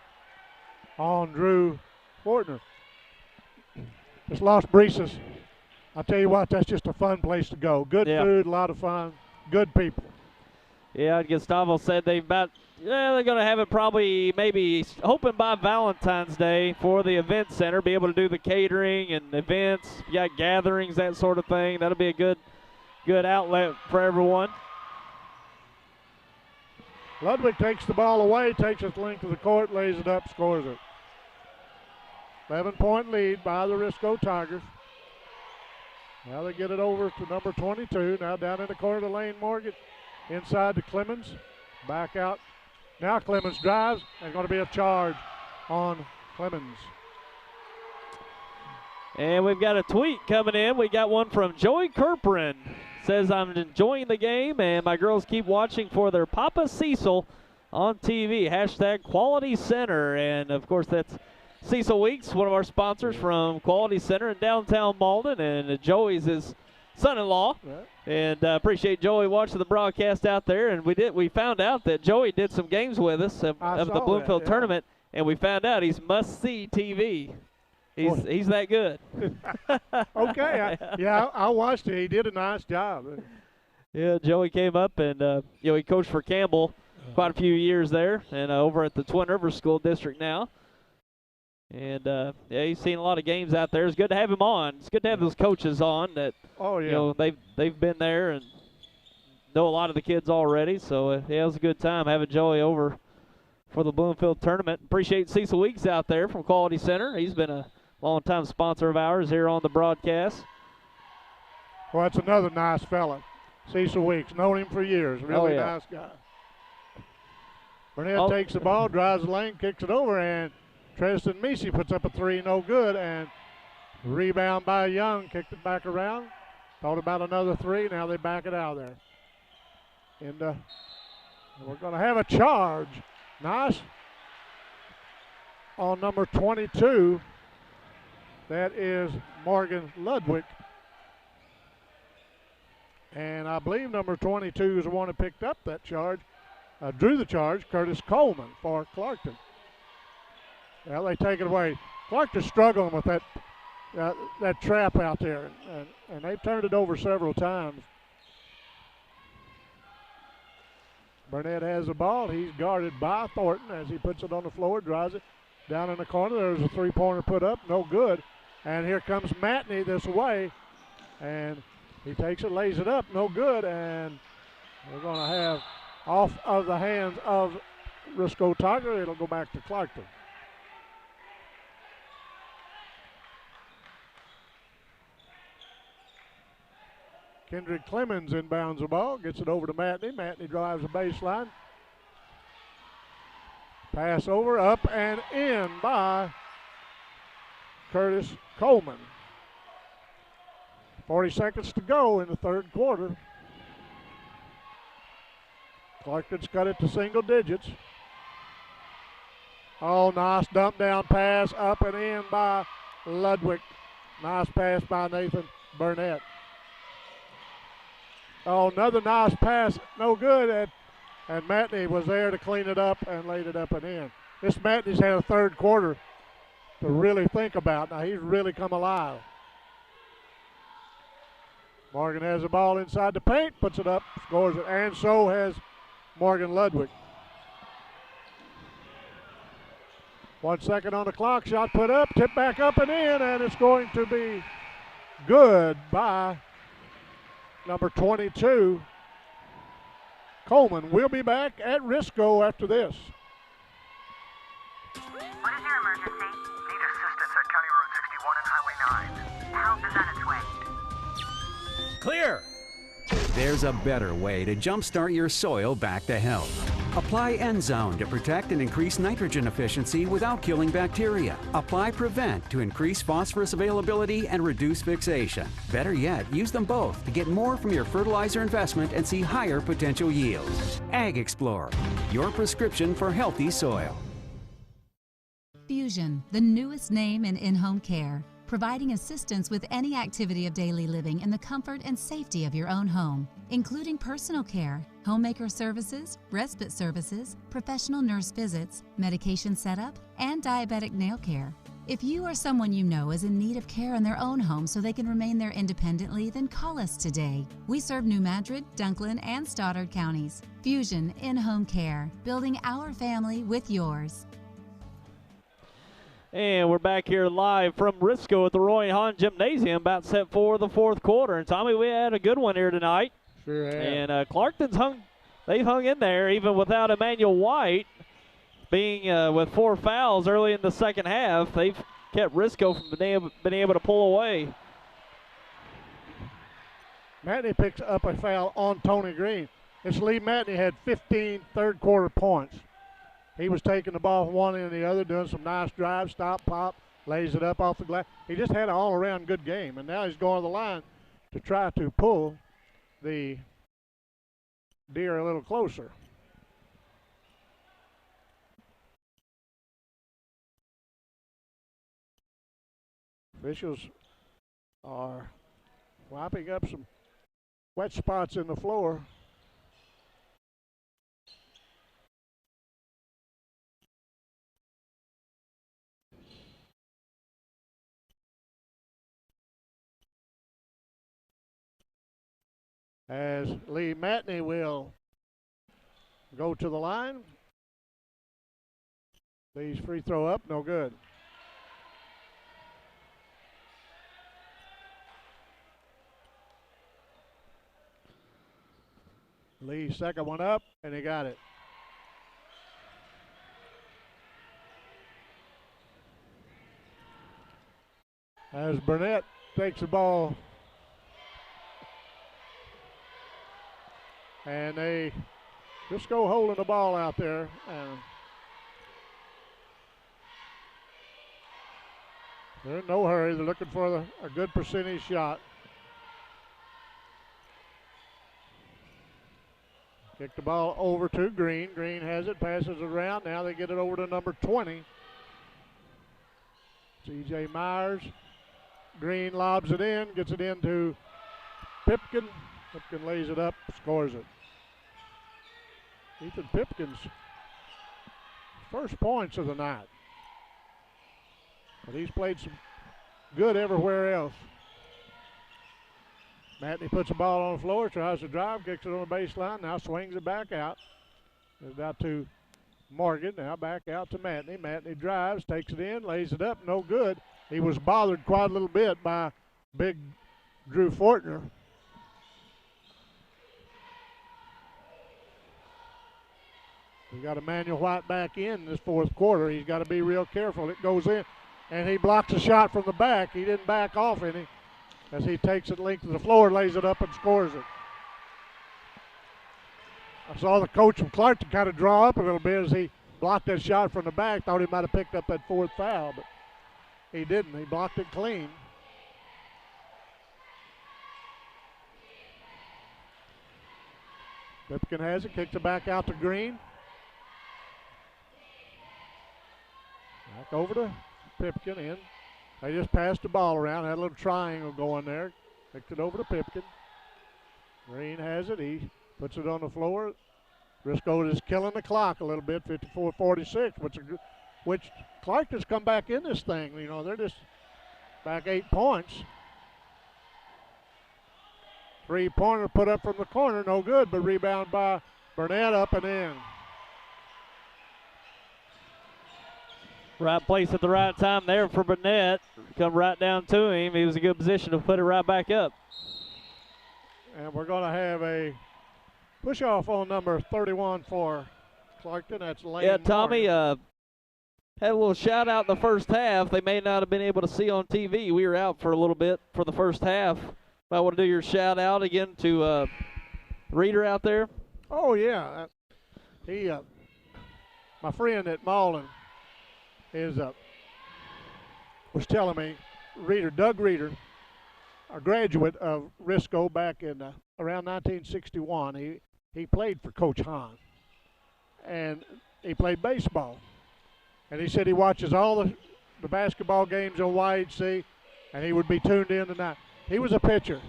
Speaker 2: on Drew Fortner. It's Las Brisas. I'll tell you what, that's just a fun place to go. Good food, a lot of fun, good people.
Speaker 1: Yeah, Gustavo said they're going to have it probably maybe hoping by Valentine's Day for the event center, be able to do the catering and events, you got gatherings, that sort of thing. That'll be a good outlet for everyone.
Speaker 2: Ludwig takes the ball away, takes it length of the court, lays it up, scores it. 11-point lead by the Risco Tigers. Now they get it over to number 22. Now down in the corner to Lane Morgan. Inside to Clemens. Back out. Now Clemens drives. There's going to be a charge on Clemens.
Speaker 1: And we've got a tweet coming in. We got one from Joey Kerperin. Says, I'm enjoying the game, and my girls keep watching for their Papa Cecil on TV. Hashtag Quality Center. And, of course, that's Cecil Weeks, one of our sponsors from Quality Center in downtown Malden. And Joey's his son-in-law.
Speaker 2: Right.
Speaker 1: And appreciate Joey watching the broadcast out there. And we found out that Joey did some games with us of the Bloomfield tournament, and we found out he's must-see TV. He's that good.
Speaker 2: Okay. I watched it. He did a nice job.
Speaker 1: Yeah, Joey came up and he coached for Campbell quite a few years there, and over at the Twin Rivers School District now. And he's seen a lot of games out there. It's good to have him on. It's good to have those coaches on that.
Speaker 2: Oh yeah.
Speaker 1: They've been there and know a lot of the kids already. So it was a good time having Joey over for the Bloomfield tournament. Appreciate Cecil Weeks out there from Quality Center. He's been a long-time sponsor of ours here on the broadcast.
Speaker 2: Well, that's another nice fella, Cecil Weeks. Known him for years. Really nice guy. Burnett takes the ball, drives the lane, kicks it over, and Tristan Misi puts up a three, no good, and rebound by Young, kicked it back around. Thought about another three, now they back it out of there. And we're going to have a charge. Nice on number 22. That is Morgan Ludwig. And I believe number 22 is the one that picked up that charge, drew the charge, Curtis Coleman for Clarkton. Well, they take it away. Clarkton's struggling with that trap out there, and they've turned it over several times. Burnett has the ball. He's guarded by Thornton as he puts it on the floor, drives it down in the corner. There's a three-pointer put up, no good. And here comes Matney this way, and he takes it, lays it up, no good, and we're going to have off of the hands of Risco Tiger. It'll go back to Clarkton. Kendrick Clemens inbounds the ball, gets it over to Matney. Matney drives the baseline. Pass over, up and in by Curtis Coleman. 40 seconds to go in the third quarter. Clarkton's cut it to single digits. Oh, nice dump down pass, up and in by Ludwig. Nice pass by Nathan Burnett. Oh, another nice pass, no good, and Matney was there to clean it up and laid it up and in. This Matney's had a third quarter to really think about. Now he's really come alive. Morgan has the ball inside the paint, puts it up, scores it, and so has Morgan Ludwig. 1 second on the clock, shot put up, tip back up and in, and it's going to be good by number 22, Coleman. We'll be back at Risco after this.
Speaker 5: What is your emergency? Need assistance at County Road 61 and Highway 9. Help is on its way.
Speaker 6: Clear! There's a better way to jumpstart your soil back to health. Apply N-Zone to protect and increase nitrogen efficiency without killing bacteria. Apply Prevent to increase phosphorus availability and reduce fixation. Better yet, use them both to get more from your fertilizer investment and see higher potential yields. Ag Explorer, your prescription for healthy soil.
Speaker 7: Fusion, the newest name in in-home care, providing assistance with any activity of daily living in the comfort and safety of your own home, including personal care, homemaker services, respite services, professional nurse visits, medication setup, and diabetic nail care. If you or someone you know is in need of care in their own home so they can remain there independently, then call us today. We serve New Madrid, Dunklin, and Stoddard counties. Fusion in-home care, building our family with yours.
Speaker 1: And we're back here live from Risco at the Roy Hahn Gymnasium, about set for the fourth quarter. And Tommy, we had a good one here tonight.
Speaker 2: Sure have.
Speaker 1: And Clarkton's they've hung in there even without Emmanuel White being with 4 fouls early in the second half. They've kept Risco from being able to pull away.
Speaker 2: Matney picks up a foul on Tony Green. It's Lee Matney had 15 third quarter points. He was taking the ball from one end to the other, doing some nice drives, stop, pop, lays it up off the glass. He just had an all-around good game, and now he's going to the line to try to pull the Deer a little closer. Officials are wiping up some wet spots in the floor. As Lee Matney will go to the line. Lee's free throw up, no good. Lee's second one up, and he got it. As Burnett takes the ball, and they just go holding the ball out there. They're in no hurry. They're looking for a good percentage shot. Kick the ball over to Green. Green has it, passes it around. Now they get it over to number 20. C.J. Myers. Green lobs it in, gets it into Pipkin. Pipkin lays it up, scores it. Ethan Pipkin's first points of the night. But he's played some good everywhere else. Matney puts the ball on the floor, tries to drive, kicks it on the baseline, now swings it back out. It's out to Morgan, now back out to Matney. Matney drives, takes it in, lays it up, no good. He was bothered quite a little bit by big Drew Fortner. We got Emmanuel White back in this fourth quarter. He's got to be real careful. It goes in, and he blocks a shot from the back. He didn't back off any as he takes it length of the floor, lays it up, and scores it. I saw the coach from Clarkton kind of draw up a little bit as he blocked that shot from the back. Thought he might have picked up that fourth foul, but he didn't. He blocked it clean. Pipkin has it, kicks it back out to Green. Back over to Pipkin in. They just passed the ball around, had a little triangle going there. Kicked it over to Pipkin. Green has it, he puts it on the floor. Risco is killing the clock a little bit, 54-46, which Clarkton's come back in this thing. You know, they're just back 8 points. Three-pointer put up from the corner, no good, but rebound by Burnett, up and in.
Speaker 1: Right place at the right time there for Burnett. Come right down to him. He was in a good position to put it right back up.
Speaker 2: And we're going to have a push-off on number 31 for Clarkton. That's Lane
Speaker 1: Yeah, Tommy,
Speaker 2: Morgan.
Speaker 1: had a little shout-out in the first half. They may not have been able to see on TV. We were out for a little bit for the first half. I want to do your shout-out again to Reader out there.
Speaker 2: Oh, yeah. He, my friend at Malden was telling me, Doug Reader, a graduate of Risco back in around 1961. He played for Coach Hahn, and he played baseball. And he said he watches all the basketball games on YHC, and he would be tuned in tonight. He was a pitcher,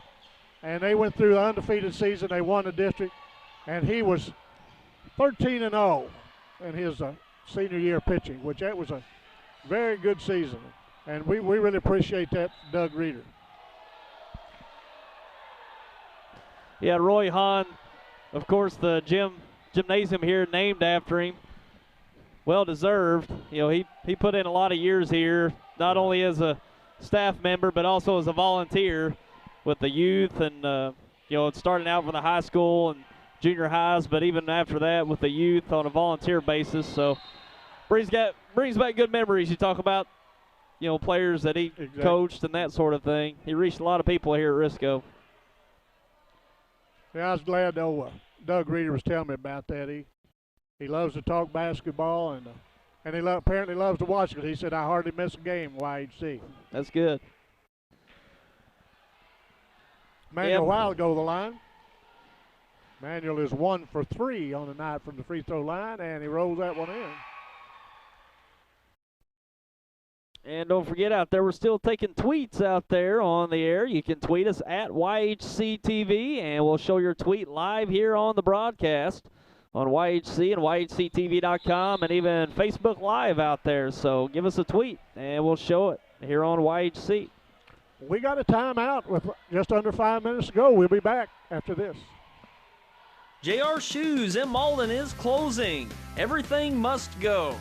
Speaker 2: and they went through the undefeated season. They won the district, and he was 13-0 in his senior year pitching, which that was a very good season. And we really appreciate that, Doug Reader.
Speaker 1: Yeah, Roy Hahn, of course, the gymnasium here named after him. Well deserved. You know, he put in a lot of years here, not only as a staff member, but also as a volunteer with the youth and, you know, starting out from the high school and junior highs, but even after that with the youth on a volunteer basis. So brings back good memories. You talk about, you know, players that he coached and that sort of thing. He reached a lot of people here at Risco.
Speaker 2: Yeah, I was glad though Doug Reader was telling me about that. He loves to talk basketball, and he apparently loves to watch it. He said, I hardly miss a game YHC.
Speaker 1: That's good.
Speaker 2: Manuel a while ago the line. Manuel is 1 for 3 on the night from the free throw line, and he rolls that one in.
Speaker 1: And don't forget out there, we're still taking tweets out there on the air. You can tweet us at YHCTV, and we'll show your tweet live here on the broadcast on YHC and YHCTV.com, and even Facebook Live out there. So give us a tweet, and we'll show it here on YHC.
Speaker 2: We got a timeout with just under 5 minutes to go. We'll be back after this.
Speaker 8: JR Shoes in Malden is closing. Everything must go.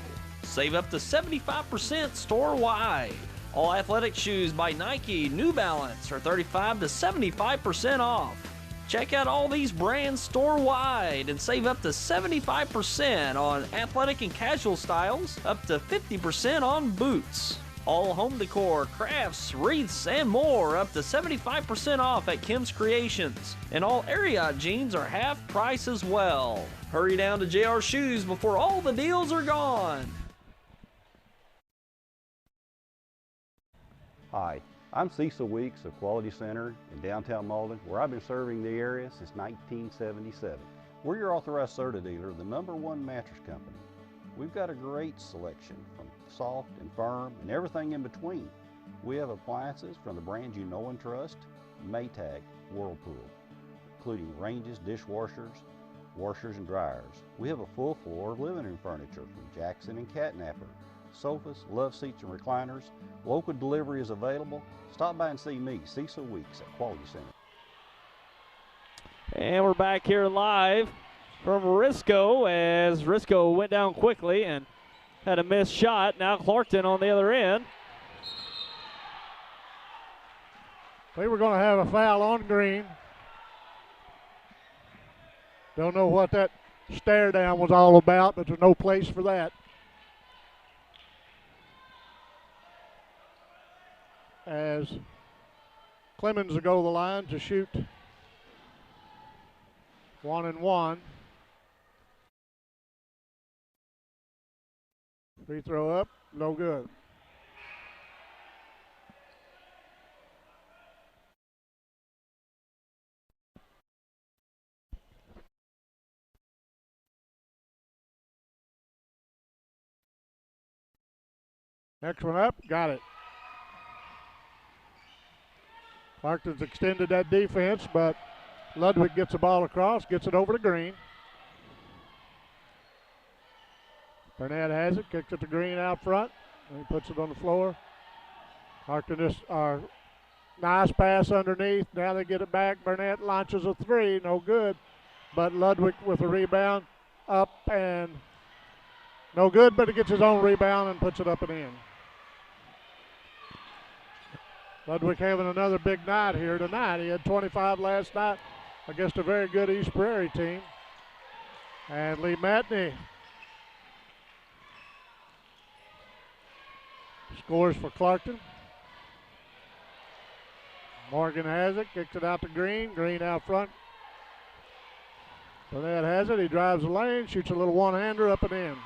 Speaker 8: Save up to 75% store-wide. All athletic shoes by Nike, New Balance are 35 to 75% off. Check out all these brands store-wide and save up to 75% on athletic and casual styles, up to 50% on boots. All home decor, crafts, wreaths, and more, up to 75% off at Kim's Creations. And all Ariat jeans are half price as well. Hurry down to JR Shoes before all the deals are gone.
Speaker 9: Hi, I'm Cecil Weeks of Quality Center in downtown Malden, where I've been serving the area since 1977. We're your authorized Serta dealer, the #1 mattress company. We've got a great selection from soft and firm and everything in between. We have appliances from the brands you know and trust, Maytag, Whirlpool, including ranges, dishwashers, washers, and dryers. We have a full floor of living room furniture from Jackson and Catnapper, sofas, love seats, and recliners. Local delivery is available. Stop by and see me, Cecil Weeks, at Quality Center.
Speaker 1: And we're back here live from Risco as Risco went down quickly and had a missed shot. Now Clarkton on the other end.
Speaker 2: They were going to have a foul on green. Don't know what that stare down was all about, but there's no place for that. As Clemens will go to the line to shoot 1 and 1. Free throw up, no good. Next one up, got it. Clarkton's extended that defense, but Ludwig gets the ball across, gets it over to Green. Burnett has it, kicks it to Green out front, and he puts it on the floor. Nice pass underneath. Now they get it back. Burnett launches a three. No good. But Ludwig with a rebound. Up and no good, but he gets his own rebound and puts it up and in. Ludwig having another big night here tonight. He had 25 last night against a very good East Prairie team. And Lee Matney scores for Clarkton. Morgan has it, kicks it out to Green. Green out front. Burnett has it. He drives the lane, shoots a little one-hander up and in.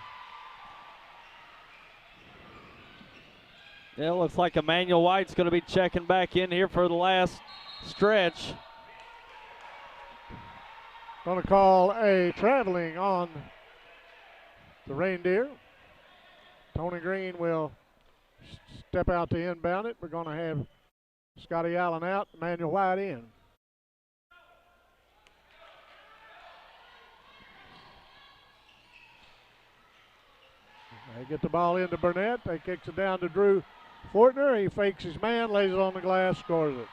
Speaker 1: Yeah, it looks like Emmanuel White's going to be checking back in here for the last stretch.
Speaker 2: Going to call a traveling on the Reindeer. Tony Green will step out to inbound it. We're going to have Scotty Allen out, Emmanuel White in. They get the ball into Burnett. They kicks it down to Drew Fortner. He fakes his man, lays it on the glass, scores it.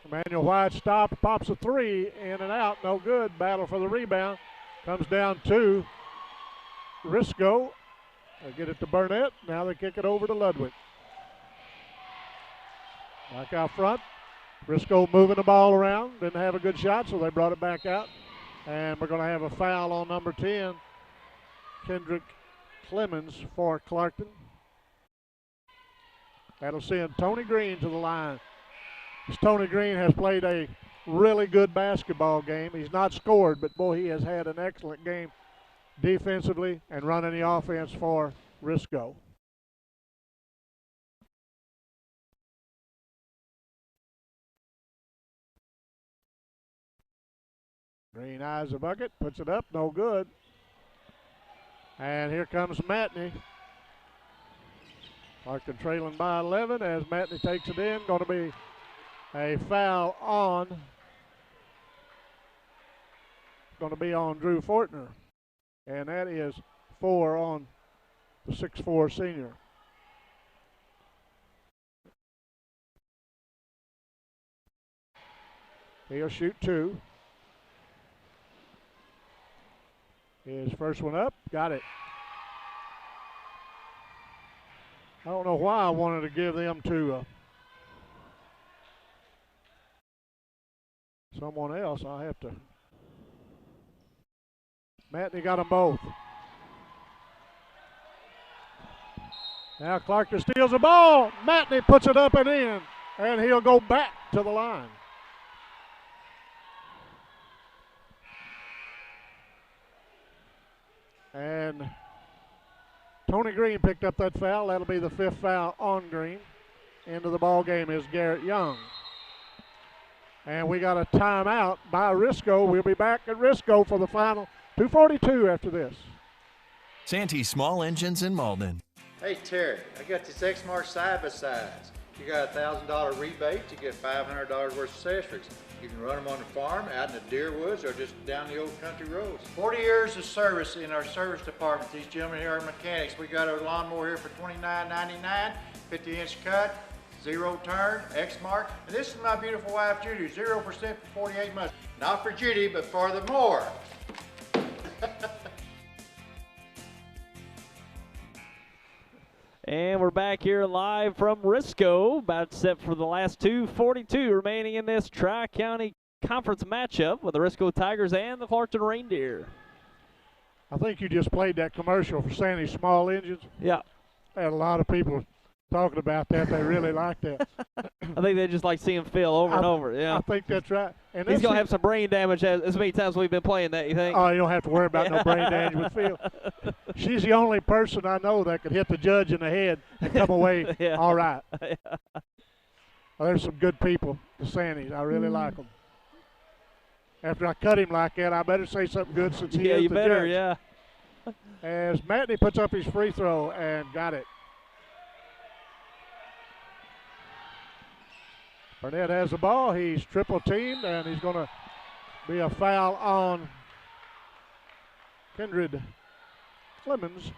Speaker 2: Emmanuel White stops, pops a three, in and out, no good. Battle for the rebound. Comes down to Risco. They get it to Burnett. Now they kick it over to Ludwig. Back out front. Risco moving the ball around. Didn't have a good shot, so they brought it back out. And we're going to have a foul on number 10, Kendrick Clemens for Clarkton. That'll send Tony Green to the line. Tony Green has played a really good basketball game. He's not scored, but boy, he has had an excellent game defensively and running the offense for Risco. Green eyes the bucket, puts it up, no good. And here comes Matney. Clarkton trailing by 11 as Matney takes it in. Going to be a foul on. Going to be on Drew Fortner. And that is 4 on the 6'4" senior. He'll shoot 2. His first one up, got it. I don't know why I wanted to give them to someone else. I'll have to. Matney got them both. Now Clarkton steals the ball. Matney puts it up and in, and he'll go back to the line. And Tony Green picked up that foul. That'll be the 5th foul on Green. Into the ball game is Garrett Young. And we got a timeout by Risco. We'll be back at Risco for the final 2:42 after this.
Speaker 10: Santee Small Engines in Malden.
Speaker 11: Hey Terry, I got these Exmark side-by-sides. You got a $1,000 rebate, you get $500 worth of accessories. You can run them on the farm, out in the deer woods, or just down the old country roads. 40 years of service in our service department. These gentlemen here are mechanics. We got our lawnmower here for $29.99, 50-inch cut, 0 turn, Exmark. And this is my beautiful wife, Judy, 0% for 48 months. Not for Judy, but for the more.
Speaker 1: And we're back here live from Risco, about set for the last 2:42 remaining in this Tri-County Conference matchup with the Risco Tigers and the Clarkton Reindeer.
Speaker 2: I think you just played that commercial for Santee Small Engines.
Speaker 1: Yeah.
Speaker 2: Had a lot of people talking about that. They really like that.
Speaker 1: I think they just like seeing Phil over and over. Yeah,
Speaker 2: I think that's right. And
Speaker 1: he's going to have some brain damage as many times we've been playing that, you think?
Speaker 2: Oh, you don't have to worry about no brain damage with Phil. She's the only person I know that could hit the judge in the head and come away all right.
Speaker 1: Yeah.
Speaker 2: Well, there's some good people, the Santees. I really like them. After I cut him like that, I better say something good since he is
Speaker 1: you
Speaker 2: the
Speaker 1: better,
Speaker 2: judge.
Speaker 1: yeah.
Speaker 2: As Matney puts up his free throw and got it. Burnett has the ball. He's triple teamed, and he's going to be a foul on Kendrick Clemens.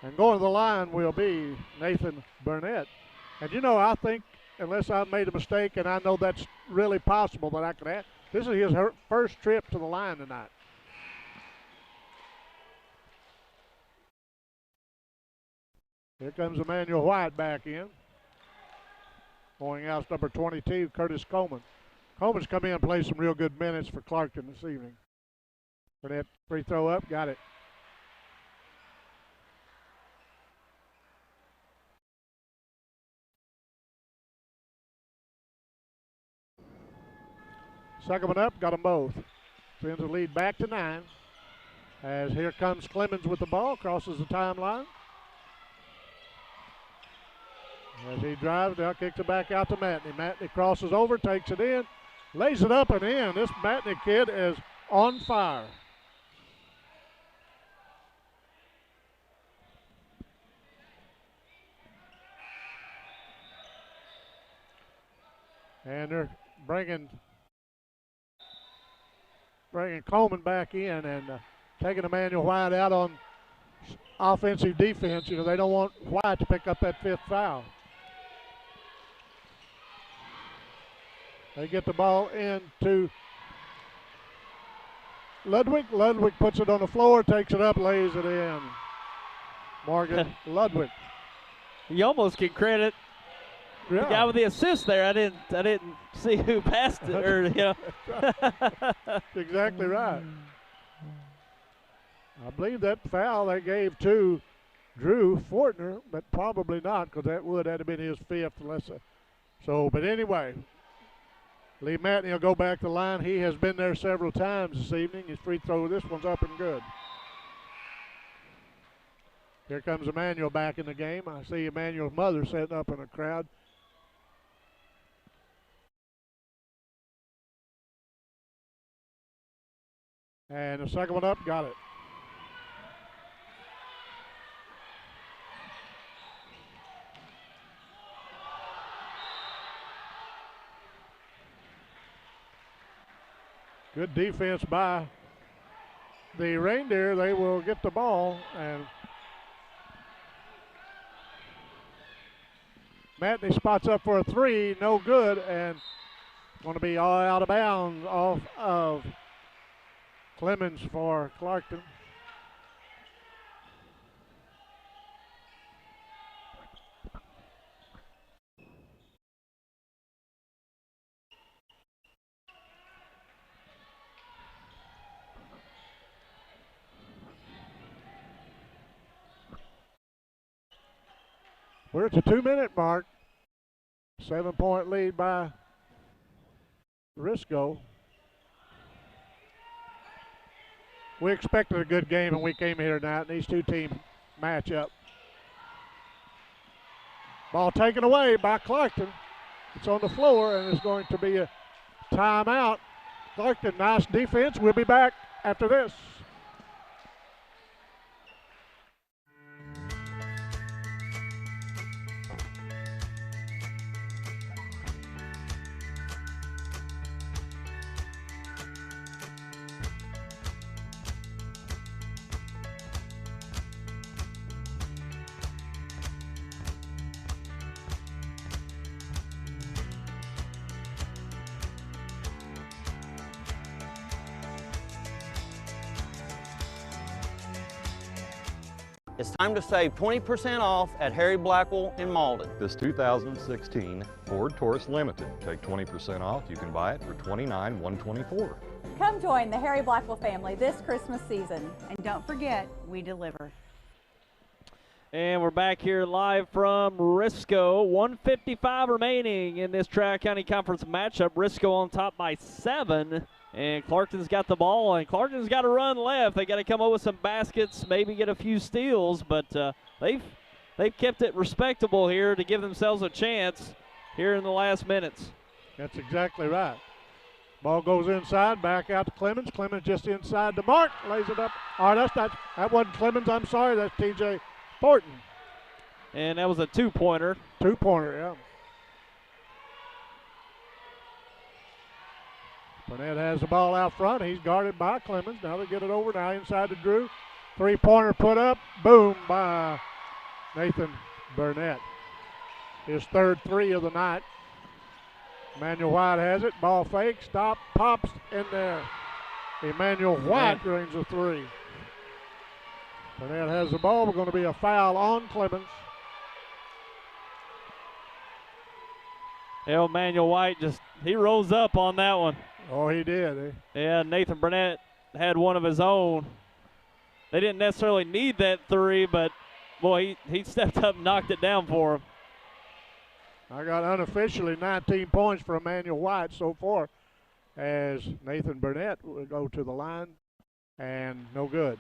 Speaker 2: And going to the line will be Nathan Burnett. And you know, I think, unless I made a mistake, and I know that's really possible that I could have, this is his first trip to the line tonight. Here comes Emmanuel White back in. Going out number 22, Curtis Coleman. Coleman's come in and played some real good minutes for Clarkton this evening. Burnett, free throw up, got it. Second one up, got them both. Sends the lead back to 9. As here comes Clemens with the ball, crosses the timeline. As he drives, now kicks it back out to Matney. Matney crosses over, takes it in, lays it up and in. This Matney kid is on fire. And they're bringing Coleman back in and taking Emmanuel White out on offensive defense. You know, they don't want White to pick up that 5th foul. They get the ball into Ludwig. Ludwig puts it on the floor, takes it up, lays it in. Morgan Ludwig.
Speaker 1: You almost can credit the guy with the assist there. I didn't see who passed it, or you know.
Speaker 2: That's exactly right. I believe that foul they gave to Drew Fortner, but probably not, because that would have been his 5th. But anyway, Lee Matney will go back to the line. He has been there several times this evening. His free throw, this one's up and good. Here comes Emmanuel back in the game. I see Emmanuel's mother sitting up in the crowd. And the second one up, got it. Good defense by the Reindeer. They will get the ball, and Matney spots up for a 3, no good, and going to be all out of bounds off of Clemens for Clarkton. We're at the 2-minute mark. 7-point lead by Risco. We expected a good game when we came here tonight, and these two teams match up. Ball taken away by Clarkton. It's on the floor, and it's going to be a timeout. Clarkton, nice defense. We'll be back after this.
Speaker 12: It's time to save 20% off at Harry Blackwell in Malden.
Speaker 13: This 2016 Ford Taurus Limited. Take 20% off. You can buy it for $29,124.
Speaker 14: Come join the Harry Blackwell family this Christmas season. And don't forget, we deliver.
Speaker 1: And we're back here live from Risco. 1:55 remaining in this Tri-County Conference matchup. Risco on top by 7. And Clarkton's got the ball, and Clarkton's got to run left. They got to come up with some baskets, maybe get a few steals, but they've kept it respectable here to give themselves a chance here in the last minutes.
Speaker 2: That's exactly right. Ball goes inside, back out to Clemens. Clemens just inside the mark, lays it up. Oh, that wasn't Clemens. I'm sorry. That's T.J. Thornton.
Speaker 1: And that was a two-pointer.
Speaker 2: Two-pointer, yeah. Burnett has the ball out front. He's guarded by Clemens. Now they get it over now inside to Drew. Three-pointer put up. Boom by Nathan Burnett. His third three of the night. Emmanuel White has it. Ball fake. Stop. Pops in there. Emmanuel White drains a three. Burnett has the ball. We're going to be a foul on Clemens.
Speaker 1: Emmanuel White he rose up on that one.
Speaker 2: Oh, he did.
Speaker 1: Yeah, Nathan Burnett had one of his own. They didn't necessarily need that three, but, boy, he stepped up and knocked it down for him.
Speaker 2: I got unofficially 19 points for Emmanuel White so far, as Nathan Burnett will go to the line, and no good.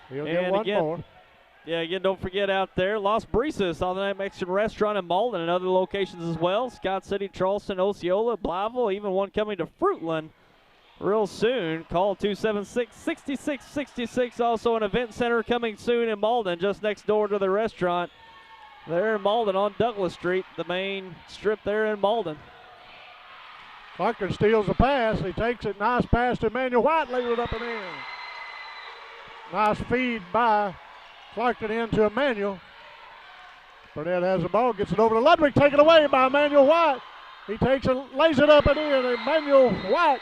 Speaker 2: He'll get one more.
Speaker 1: Yeah, again, don't forget out there, Las Brisas on the night Mexican restaurant in Malden and other locations as well. Scott City, Charleston, Osceola, Blytheville, even one coming to Fruitland real soon. Call 276-6666. Also an event center coming soon in Malden, just next door to the restaurant. There in Malden on Douglas Street, the main strip there in Malden.
Speaker 2: Clarkton steals the pass. He takes it. Nice pass to Emmanuel White. Lays it up and in. Nice feed by Clarkton into Emmanuel. Burnett has the ball. Gets it over to Ludwig. Taken away by Emmanuel White. He takes it, lays it up and in. Emmanuel White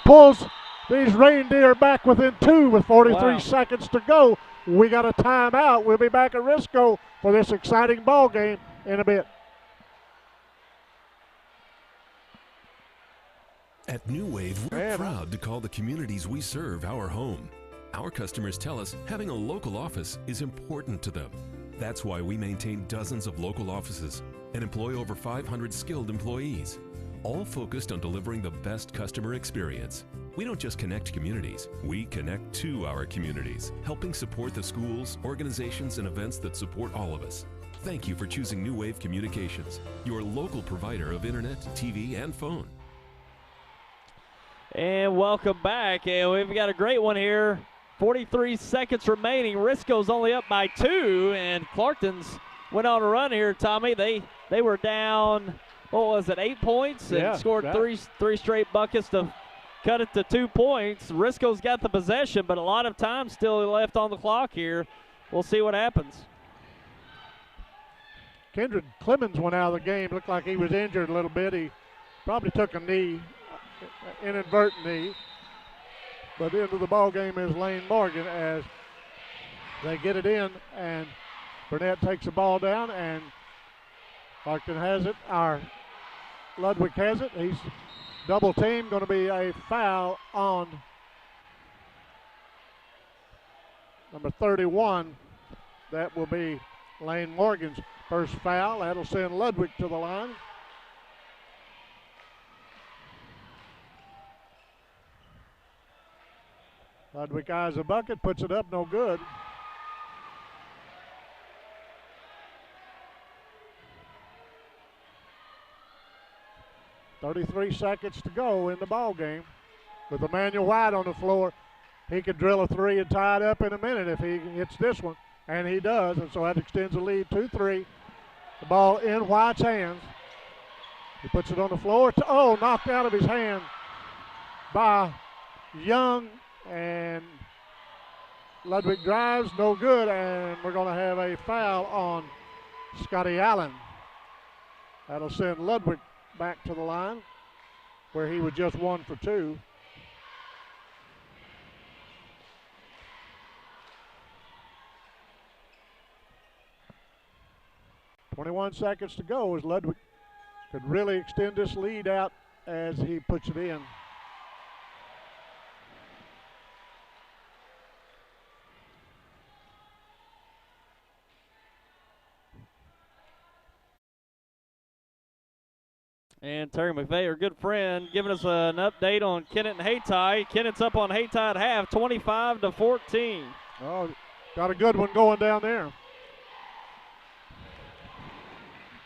Speaker 2: pulls these Reindeer back within two with 43 seconds to go. We got a timeout. We'll be back at Risco for this exciting ball game in a bit.
Speaker 4: At New Wave, we're proud to call the communities we serve our home. Our customers tell us having a local office is important to them. That's why we maintain dozens of local offices and employ over 500 skilled employees, all focused on delivering the best customer experience. We don't just connect communities, we connect to our communities, helping support the schools, organizations, and events that support all of us. Thank you for choosing New Wave Communications, your local provider of internet, TV, and phone.
Speaker 1: And welcome back, and we've got a great one here. 43 seconds remaining. Risco's only up by 2, and Clarkton's went on a run here, Tommy. They were down, what was it, 8 points, and scored three straight buckets to cut it to 2 points. Risco's got the possession, but a lot of time still left on the clock here. We'll see what happens.
Speaker 2: Kendrick Clemens went out of the game. Looked like he was injured a little bit. He probably took a knee, inadvertent knee. But the end of the ball game is Lane Morgan as they get it in, and Burnett takes the ball down, and Clarkton has it. Ludwig has it. He's double team. Going to be a foul on number 31. That will be Lane Morgan's first foul. That'll send Ludwig to the line. Ludwig eyes a bucket, puts it up, no good. .33 seconds to go in the ball game. With Emmanuel White on the floor, he could drill a three and tie it up in a minute if he hits this one, and he does, and so that extends the lead 2-3. The ball in White's hands. He puts it on the floor. Knocked out of his hand by Young. And Ludwig drives, no good, and we're going to have a foul on Scotty Allen. That'll send Ludwig back to the line where he was just 1 for 2. .21 seconds to go as Ludwig could really extend this lead out as he puts it in.
Speaker 1: And Terry McVeigh, our good friend, giving us an update on Kennett and Hayti. Kennett's up on Hayti at half, 25-14.
Speaker 2: Oh, got a good one going down there.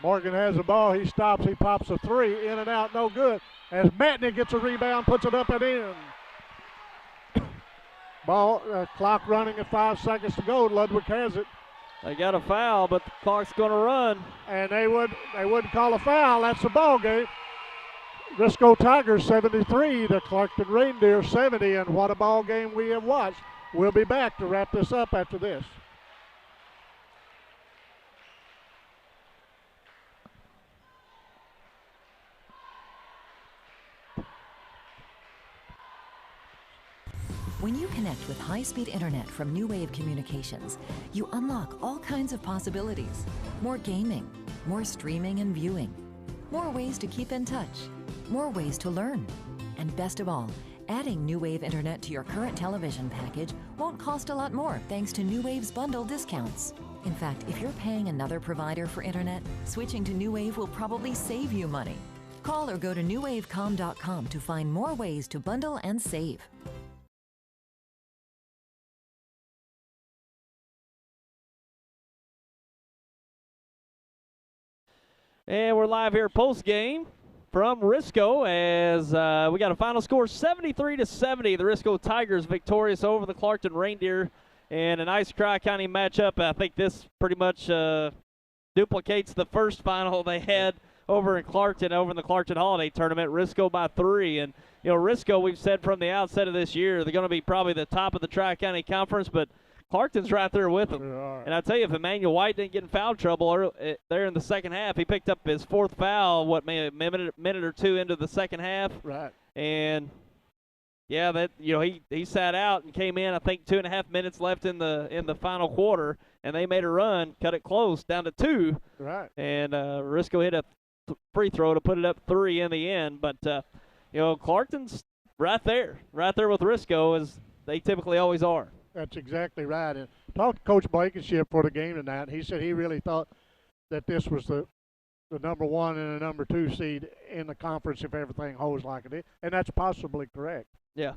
Speaker 2: Morgan has the ball. He stops. He pops a three. In and out, no good. As Matney gets a rebound, puts it up and in. Ball, clock running at 5 seconds to go. Ludwig has it.
Speaker 1: They got a foul, but the clock's going to run.
Speaker 2: And they wouldn't call a foul. That's the ball game. Risco Tigers 73, the Clarkton Reindeer 70, and what a ball game we have watched. We'll be back to wrap this up after this.
Speaker 15: When you connect with high-speed internet from New Wave Communications, you unlock all kinds of possibilities. More gaming, more streaming and viewing, more ways to keep in touch, more ways to learn. And best of all, adding New Wave internet to your current television package won't cost a lot more thanks to New Wave's bundle discounts. In fact, if you're paying another provider for internet, switching to New Wave will probably save you money. Call or go to newwavecom.com to find more ways to bundle and save.
Speaker 1: And we're live here post-game from Risco as we got a final score 73-70. The Risco Tigers victorious over the Clarkton Reindeer in a nice Tri-County matchup. I think this pretty much duplicates the first final they had over in Clarkton, over in the Clarkton Holiday Tournament. Risco by 3. And, you know, Risco, we've said from the outset of this year, they're going to be probably the top of the Tri-County Conference, but Clarkton's right there with them. And I tell you, if Emmanuel White didn't get in foul trouble there in the second half, he picked up his fourth foul, maybe a minute or two into the second half.
Speaker 2: Right.
Speaker 1: And, yeah, that he sat out and came in, I think, 2.5 minutes left in the final quarter, and they made a run, cut it close, down to 2.
Speaker 2: Right.
Speaker 1: And Risco hit a free throw to put it up 3 in the end. But, Clarkton's right there with Risco, as they typically always are.
Speaker 2: That's exactly right. And talked to Coach Blankenship for the game tonight. He said he really thought that this was the number 1 and the number 2 seed in the conference if everything holds like it is. And that's possibly correct.
Speaker 1: Yeah.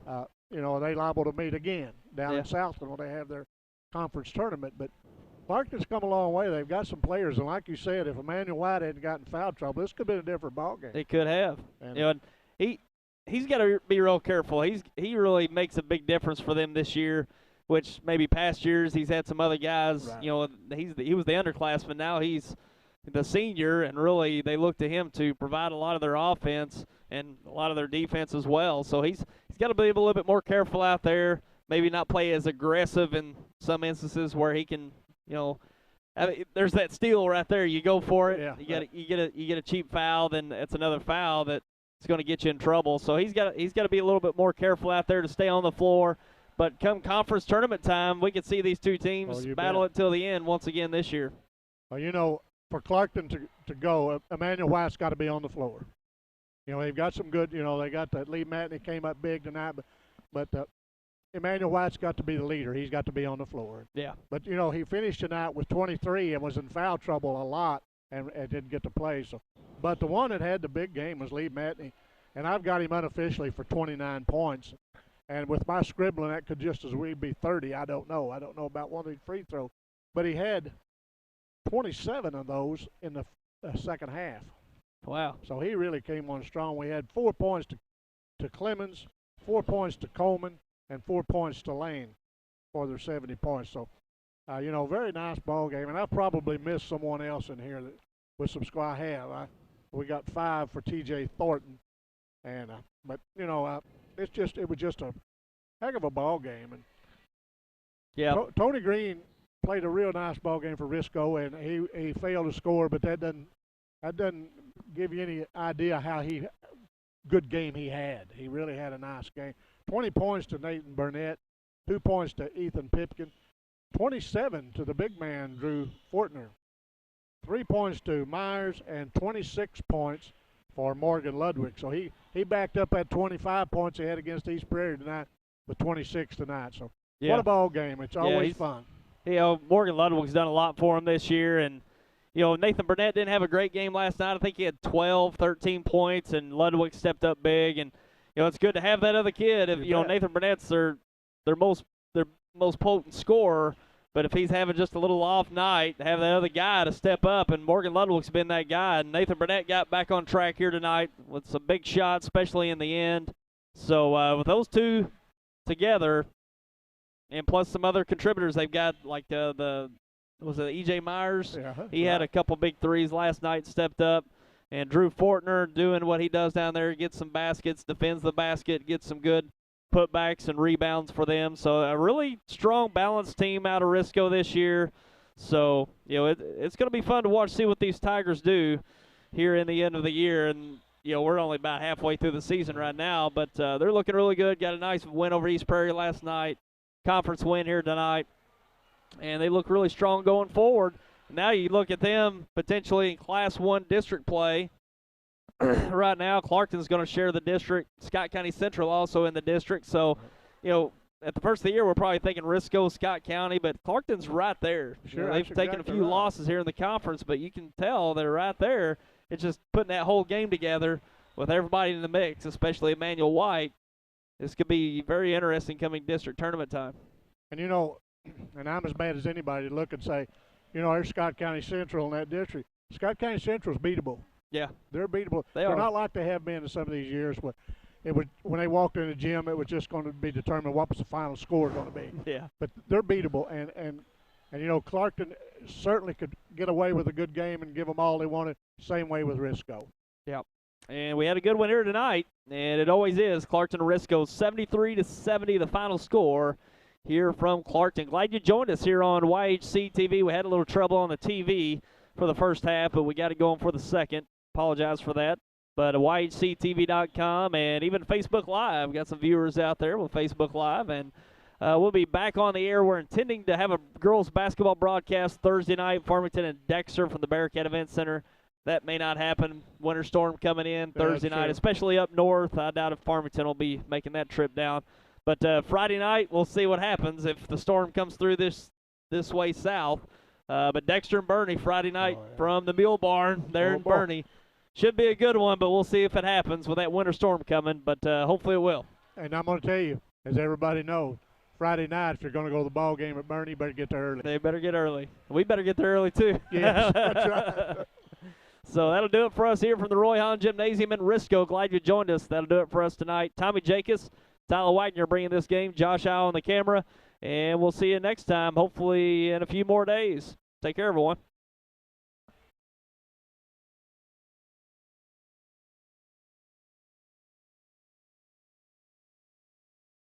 Speaker 2: They liable to meet again down in Southland when they have their conference tournament. But Clarkton's come a long way. They've got some players. And like you said, if Emmanuel White hadn't gotten foul trouble, this could have been a different ballgame.
Speaker 1: It could have.
Speaker 2: And
Speaker 1: he's got to be real careful. He really makes a big difference for them this year, which maybe past years he's had some other guys. Right. He was the underclassman. Now he's the senior, and really they look to him to provide a lot of their offense and a lot of their defense as well. So he's got to be a little bit more careful out there. Maybe not play as aggressive in some instances where he can, there's that steal right there. You go for it.
Speaker 2: Yeah,
Speaker 1: you get a cheap foul, then it's another foul that's going to get you in trouble. So he's got to be a little bit more careful out there to stay on the floor. But come conference tournament time, we could see these two teams battle it till the end once again this year.
Speaker 2: Well, for Clarkton to go, Emmanuel White's got to be on the floor. They've got some good, they got that Lee Matney came up big tonight, but Emmanuel White's got to be the leader. He's got to be on the floor.
Speaker 1: Yeah.
Speaker 2: But, he finished tonight with 23 and was in foul trouble a lot and didn't get to play. So, but the one that had the big game was Lee Matney, and I've got him unofficially for 29 points. And with my scribbling, that could just as well be 30. I don't know. I don't know about one of these free throws. But he had 27 of those in the second half.
Speaker 1: Wow.
Speaker 2: So he really came on strong. We had 4 points to Clemens, 4 points to Coleman, and 4 points to Lane for their 70 points. So, very nice ball game. And I probably missed someone else in here with some score. I have. We got 5 for T.J. Thornton. And it was just a heck of a ball game. And
Speaker 1: yeah,
Speaker 2: Tony Green played a real nice ball game for Risco, and he failed to score, but that doesn't give you any idea how good game he had. He really had a nice game. 20 points to Nathan Burnett, 2 points to Ethan Pipkin, 27 to the big man Drew Fortner, 3 points to Myers, and 26 points for Morgan Ludwig. So he backed up that 25 points he had against East Prairie tonight with 26 tonight. So what a ball game. It's always fun.
Speaker 1: Morgan Ludwig's done a lot for him this year. And, Nathan Burnett didn't have a great game last night. I think he had 12, 13 points, and Ludwig stepped up big. And, it's good to have that other kid. If Nathan Burnett's their most potent scorer. But if he's having just a little off night, to have that other guy to step up, and Morgan Ludwig's been that guy. And Nathan Burnett got back on track here tonight with some big shots, especially in the end. So with those two together, and plus some other contributors they've got, like E.J. Myers?
Speaker 2: Yeah,
Speaker 1: he had a couple big threes last night, stepped up. And Drew Fortner doing what he does down there, gets some baskets, defends the basket, gets some good putbacks and rebounds for them. So a really strong, balanced team out of Risco this year. So, it's going to be fun to watch, see what these Tigers do here in the end of the year. And, we're only about halfway through the season right now, but they're looking really good. Got a nice win over East Prairie last night, conference win here tonight, and they look really strong going forward. Now you look at them potentially in Class 1 district play. Right now, Clarkton's going to share the district. Scott County Central also in the district. So, at the first of the year, we're probably thinking Risco, Scott County, but Clarkton's right there.
Speaker 2: Sure,
Speaker 1: they've taken a few losses here in the conference, but you can tell they're right there. It's just putting that whole game together with everybody in the mix, especially Emmanuel White. This could be very interesting coming district tournament time.
Speaker 2: And, and I'm as bad as anybody to look and say, there's Scott County Central in that district. Scott County Central's beatable.
Speaker 1: Yeah.
Speaker 2: They're beatable.
Speaker 1: They're
Speaker 2: not like they have been in some of these years where when they walked in the gym, it was just going to be determined what was the final score going to be.
Speaker 1: Yeah.
Speaker 2: But they're beatable, and Clarkton certainly could get away with a good game and give them all they wanted. Same way with Risco.
Speaker 1: Yep. And we had a good one here tonight, and it always is. Clarkton Risco 73-70, the final score here from Clarkton. Glad you joined us here on YHC TV. We had a little trouble on the TV for the first half, but we got it going for the second. Apologize for that. But YHCTV.com and even Facebook Live. Got some viewers out there with Facebook Live. And we'll be back on the air. We're intending to have a girls basketball broadcast Thursday night, Farmington and Dexter from the Bearcat Event Center. That may not happen. Winter storm coming in Thursday night, especially up north. I doubt if Farmington will be making that trip down. But Friday night, we'll see what happens if the storm comes through this way south. But Dexter and Bernie Friday night from the Mule Barn there in Bernie. Should be a good one, but we'll see if it happens with that winter storm coming. But hopefully it will.
Speaker 2: And I'm going to tell you, as everybody knows, Friday night, if you're going to go to the ball game at Bernie, you better get there early.
Speaker 1: They better get early. We better get there early, too.
Speaker 2: Yes, that's right.
Speaker 1: So that'll do it for us here from the Roy Hahn Gymnasium in Risco. Glad you joined us. That'll do it for us tonight. Tommy Jacobs, Tyler Wagner bringing this game. Josh Howe on the camera. And we'll see you next time, hopefully in a few more days. Take care, everyone.